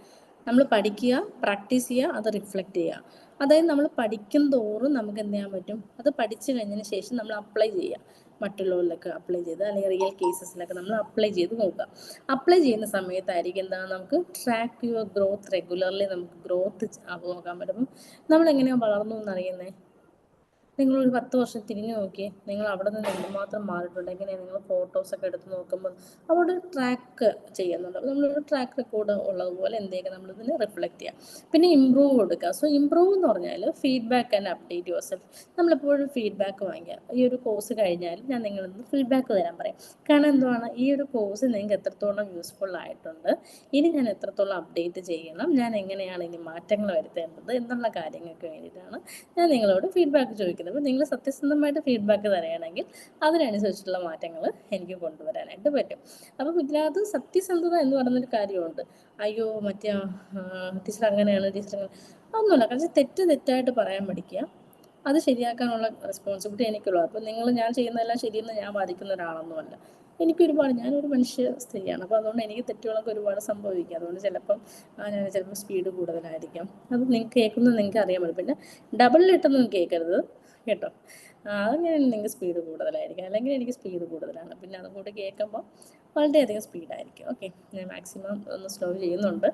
നമ്മൾ പഠിക്കുക, പ്രാക്ടീസ് ചെയ്യുക, അത് റിഫ്ലക്റ്റ് ചെയ്യുക. അതായത് നമ്മൾ പഠിക്കും തോറും നമുക്ക് എന്ത് ചെയ്യാൻ പറ്റും, അത് പഠിച്ചു കഴിഞ്ഞതിന് ശേഷം നമ്മൾ അപ്ലൈ ചെയ്യുക. മറ്റുള്ളവരിലൊക്കെ അപ്ലൈ ചെയ്ത്, അല്ലെങ്കിൽ റിയൽ കേസസിലൊക്കെ നമ്മൾ അപ്ലൈ ചെയ്ത് നോക്കുക. അപ്ലൈ ചെയ്യുന്ന സമയത്തായിരിക്കും എന്താണ്, നമുക്ക് ട്രാക്ക് യുവർ ഗ്രോത്ത് റെഗുലർലി, നമുക്ക് ഗ്രോത്ത് നോക്കാൻ പറ്റും. നമ്മളെങ്ങനെയാണ് വളർന്നു എന്നറിയുന്നത്. നിങ്ങളൊരു 10 വർഷം തിരിഞ്ഞു നോക്കിയേ, നിങ്ങൾ അവിടെ നിന്ന് എന്തുമാത്രം മാറിയിട്ടുണ്ട്. എങ്ങനെയാണ് നിങ്ങൾ ഫോട്ടോസൊക്കെ എടുത്ത് നോക്കുമ്പോൾ അവിടെ ഒരു ട്രാക്ക് ചെയ്യുന്നുണ്ട്. അപ്പോൾ നമ്മളൊരു ട്രാക്ക് റെക്കോർഡ് ഉള്ളതുപോലെ എന്തെയൊക്കെ നമ്മളിതിന് റിഫ്ലക്റ്റ് ചെയ്യാം. പിന്നെ ഇമ്പ്രൂവ് കൊടുക്കുക. സോ ഇമ്പ്രൂവ് എന്ന് പറഞ്ഞാൽ feedback and update your self. നമ്മളെപ്പോഴും ഫീഡ്ബാക്ക് വാങ്ങിക്കുക. ഈ ഒരു കോഴ്സ് കഴിഞ്ഞാലും ഞാൻ നിങ്ങളിൽ നിന്ന് ഫീഡ്ബാക്ക് തരാൻ പറയാം. കാരണം എന്തുവാണ്, ഈ ഒരു കോഴ്സ് നിങ്ങൾക്ക് എത്രത്തോളം യൂസ്ഫുൾ ആയിട്ടുണ്ട്, ഇനി ഞാൻ എത്രത്തോളം അപ്ഡേറ്റ് ചെയ്യണം, ഞാൻ എങ്ങനെയാണ് ഇനി മാറ്റങ്ങൾ വരുത്തേണ്ടത് എന്നുള്ള കാര്യങ്ങൾക്ക് വേണ്ടിയിട്ടാണ് ഞാൻ നിങ്ങളോട് ഫീഡ്ബാക്ക് ചോദിക്കുന്നത്. അപ്പോൾ നിങ്ങൾ സത്യസന്ധമായിട്ട് ഫീഡ്ബാക്ക് തരികയാണെങ്കിൽ അതിനനുസരിച്ചുള്ള മാറ്റങ്ങൾ എനിക്ക് കൊണ്ടുവരാനായിട്ട് പറ്റും. അപ്പം ഇതിനകത്ത് സത്യസന്ധത എന്ന് പറയുന്നൊരു കാര്യമുണ്ട്. അയ്യോ മറ്റേ ടീച്ചർ അങ്ങനെയാണ്, ടീച്ചർ ഒന്നുമില്ല. കാരണം തെറ്റായിട്ട് പറയാൻ പഠിക്കുക. അത് ശരിയാക്കാനുള്ള റെസ്പോൺസിബിലിറ്റി എനിക്കുള്ളൂ. അപ്പോൾ ഞാൻ ചെയ്യുന്നതെല്ലാം ശരിയെന്ന് ഞാൻ വാദിക്കുന്ന ഒരാളൊന്നുമല്ല. ഞാനൊരു മനുഷ്യ സ്ത്രീയാണ്. അപ്പോൾ അതുകൊണ്ട് എനിക്ക് തെറ്റുകളൊക്കെ ഒരുപാട് സംഭവിക്കും. അതുകൊണ്ട് ചിലപ്പം സ്പീഡ് കൂടുതലായിരിക്കാം. അത് നിങ്ങൾക്ക് കേൾക്കുന്നത് നിങ്ങൾക്ക് അറിയാൻ പറ്റും. പിന്നെ ഡബിളിലിട്ടൊന്നും കേൾക്കരുത് കേട്ടോ. അങ്ങനെ നിങ്ങൾക്ക് സ്പീഡ് കൂടുതലായിരിക്കും, അല്ലെങ്കിൽ എനിക്ക് സ്പീഡ് കൂടുതലാണ്. പിന്നെ അതും കൂടി കേൾക്കുമ്പോൾ വളരെയധികം സ്പീഡായിരിക്കും. ഓക്കെ, ഞാൻ മാക്സിമം ഒന്ന് സ്ലോ ചെയ്യുന്നുണ്ട്.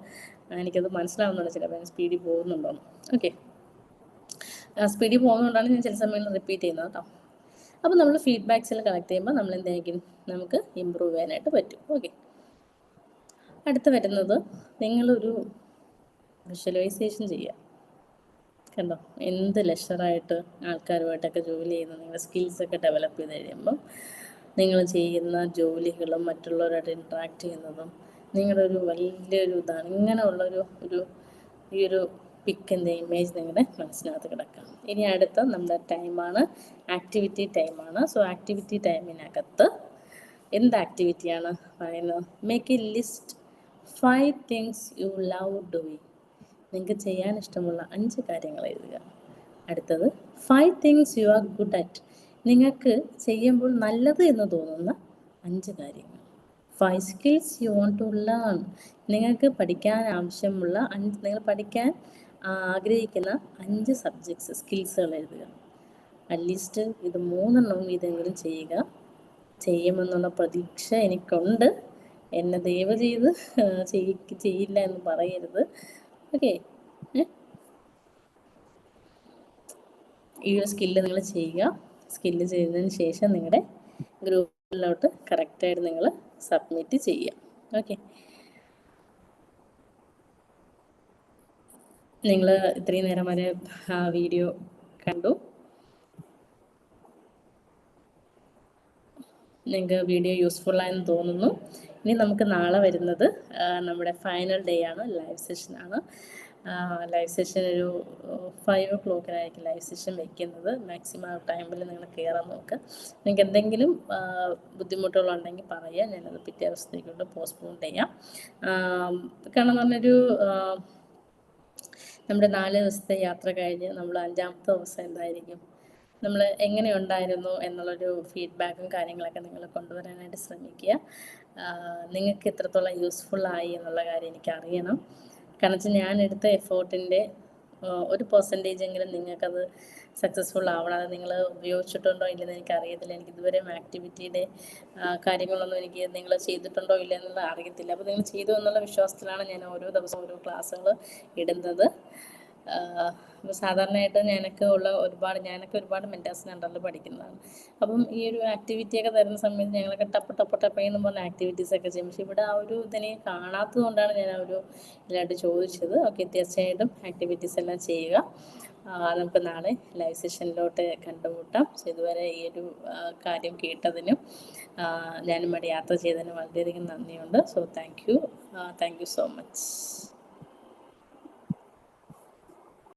എനിക്കത് മനസ്സിലാവുന്നുണ്ട് ചിലപ്പോൾ സ്പീഡിൽ പോകുന്നുണ്ടോന്ന്. ഓക്കെ, സ്പീഡിൽ പോകുന്നതുകൊണ്ടാണ് ഞാൻ ചില സമയങ്ങളിൽ റിപ്പീറ്റ് ചെയ്യുന്നത് കേട്ടോ. അപ്പോൾ നമ്മൾ ഫീഡ്ബാക്സിൽ കളക്ട് ചെയ്യുമ്പോൾ നമ്മൾ എന്തായിരിക്കും, നമുക്ക് ഇമ്പ്രൂവ് ചെയ്യാനായിട്ട് പറ്റും. ഓക്കെ, അടുത്ത് വരുന്നത് നിങ്ങളൊരു വിഷ്വലൈസേഷൻ ചെയ്യുക. കണ്ടോ, എന്ത് ലെഷറായിട്ട് ആൾക്കാരുമായിട്ടൊക്കെ ജോലി ചെയ്യുന്ന നിങ്ങളുടെ സ്കിൽസൊക്കെ ഡെവലപ്പ് ചെയ്ത് കഴിയുമ്പം നിങ്ങൾ ചെയ്യുന്ന ജോലികളും മറ്റുള്ളവരായിട്ട് ഇൻട്രാക്ട് ചെയ്യുന്നതും നിങ്ങളുടെ ഒരു വലിയൊരു ഇതാണ്. ഇങ്ങനെയുള്ളൊരു ഈ ഒരു പിക്കിൻ്റെ ഇമേജ് നിങ്ങളുടെ മനസ്സിനകത്ത് കിടക്കാം. ഇനി അടുത്ത നമ്മുടെ ടൈമാണ്, ആക്ടിവിറ്റി ടൈമാണ്. സോ ആക്ടിവിറ്റി ടൈമിനകത്ത് എന്ത് ആക്ടിവിറ്റിയാണ് പറയുന്നത്, make a list 5 things you love doing. നിങ്ങൾക്ക് ചെയ്യാൻ ഇഷ്ടമുള്ള 5 കാര്യങ്ങൾ എഴുതുക. അടുത്തത് 5 things you are good at. നിങ്ങൾക്ക് ചെയ്യുമ്പോൾ നല്ലത് എന്ന് തോന്നുന്ന 5 കാര്യങ്ങൾ. 5 skills you want to learn. നിങ്ങൾക്ക് പഠിക്കാൻ ആവശ്യമുള്ള നിങ്ങൾ പഠിക്കാൻ ആഗ്രഹിക്കുന്ന 5 സബ്ജക്ട്സ്, സ്കിൽസുകൾ എഴുതുക. അറ്റ്ലീസ്റ്റ് ഇത് 3 എണ്ണവും ഇതെങ്കിലും ചെയ്യുക. ചെയ്യുമെന്നുള്ള പ്രതീക്ഷ എനിക്കുണ്ട്. എന്നെ ദയവ് ചെയ്ത് ചെയ്യില്ല എന്ന് പറയരുത്. ഓക്കെ, ഈ ഒരു സ്കില്ല് നിങ്ങൾ ചെയ്യുക. സ്കില്ല് ചെയ്തതിന് ശേഷം നിങ്ങളുടെ ഗ്രൂപ്പിലോട്ട് കറക്റ്റായിട്ട് നിങ്ങൾ സബ്മിറ്റ് ചെയ്യുക. ഓക്കെ, നിങ്ങൾ ഇത്രയും നേരം വരെ വീഡിയോ കണ്ടു. നിങ്ങൾക്ക് വീഡിയോ യൂസ്ഫുള്ളായെന്ന് തോന്നുന്നു. ഇനി നമുക്ക് നാളെ വരുന്നത് നമ്മുടെ ഫൈനൽ ഡേ ആണ്, ലൈവ് സെഷനാണ്. ലൈവ് സെഷൻ ഒരു 5 o'clock ലൈവ് സെഷൻ വയ്ക്കുന്നത്. മാക്സിമം ആ ടൈമിൽ നിങ്ങൾ കയറാൻ നോക്കുക. നിങ്ങൾക്ക് എന്തെങ്കിലും ബുദ്ധിമുട്ടുകളുണ്ടെങ്കിൽ പറയുക, ഞാനത് പിറ്റേ ദിവസത്തേക്കൊണ്ട് പോസ്റ്റ്പോൺ ചെയ്യാം. കാരണം എന്ന് പറഞ്ഞൊരു നമ്മുടെ 4 ദിവസത്തെ യാത്ര കഴിഞ്ഞ് നമ്മൾ 5-ാമത്തെ ദിവസം എന്തായിരിക്കും, നമ്മൾ എങ്ങനെ ഉണ്ടായിരുന്നു എന്നുള്ളൊരു ഫീഡ്ബാക്കും കാര്യങ്ങളൊക്കെ നിങ്ങൾ കൊണ്ടുവരാനായിട്ട് ശ്രമിക്കുക. നിങ്ങൾക്ക് എത്രത്തോളം യൂസ്ഫുള്ളായി എന്നുള്ള കാര്യം എനിക്കറിയണം. കാരണം വെച്ചാൽ ഞാൻ എടുത്ത എഫേർട്ടിൻ്റെ ഒരു പെർസെൻറ്റേജെങ്കിലും നിങ്ങൾക്കത് സക്സസ്ഫുൾ ആവണം. അത് നിങ്ങൾ ഉപയോഗിച്ചിട്ടുണ്ടോ ഇല്ലെന്ന് എനിക്കറിയത്തില്ല. എനിക്കിതുവരെ ആക്ടിവിറ്റിയുടെ കാര്യങ്ങളൊന്നും എനിക്ക് നിങ്ങൾ ചെയ്തിട്ടുണ്ടോ ഇല്ല എന്നുള്ളത് അറിയത്തില്ല. അപ്പോൾ നിങ്ങൾ ചെയ്തു എന്നുള്ള വിശ്വാസത്തിലാണ് ഞാൻ ഓരോ ദിവസവും ഓരോ ക്ലാസ്സുകൾ ഇടുന്നത്. സാധാരണയായിട്ട് ഞാനൊക്കെ ഒരുപാട് മെൻറ്റേഴ്സിൻ്റെ അണ്ടറിൽ പഠിക്കുന്നതാണ്. അപ്പം ഈ ഒരു ആക്ടിവിറ്റിയൊക്കെ തരുന്ന സമയത്ത് ഞങ്ങളൊക്കെ ടപ്പേന്ന് പറഞ്ഞ ആക്ടിവിറ്റീസൊക്കെ ചെയ്യും. പക്ഷെ ഇവിടെ ആ ഒരു ഇതിനെ കാണാത്തത് കൊണ്ടാണ് ഞാൻ ആ ഒരു ഇതിലായിട്ട് ചോദിച്ചത്. ഓക്കെ, തീർച്ചയായിട്ടും ആക്ടിവിറ്റീസ് എല്ലാം ചെയ്യുക. നമുക്ക് നാളെ ലൈവ് സെഷനിലോട്ട് കണ്ടുമുട്ടാം. സോ ഇതുവരെ ഈ ഒരു കാര്യം കേട്ടതിനും ഞാനും ഇവിടെ യാത്ര ചെയ്തതിനും വളരെയധികം നന്ദിയുണ്ട്. So thank you so much.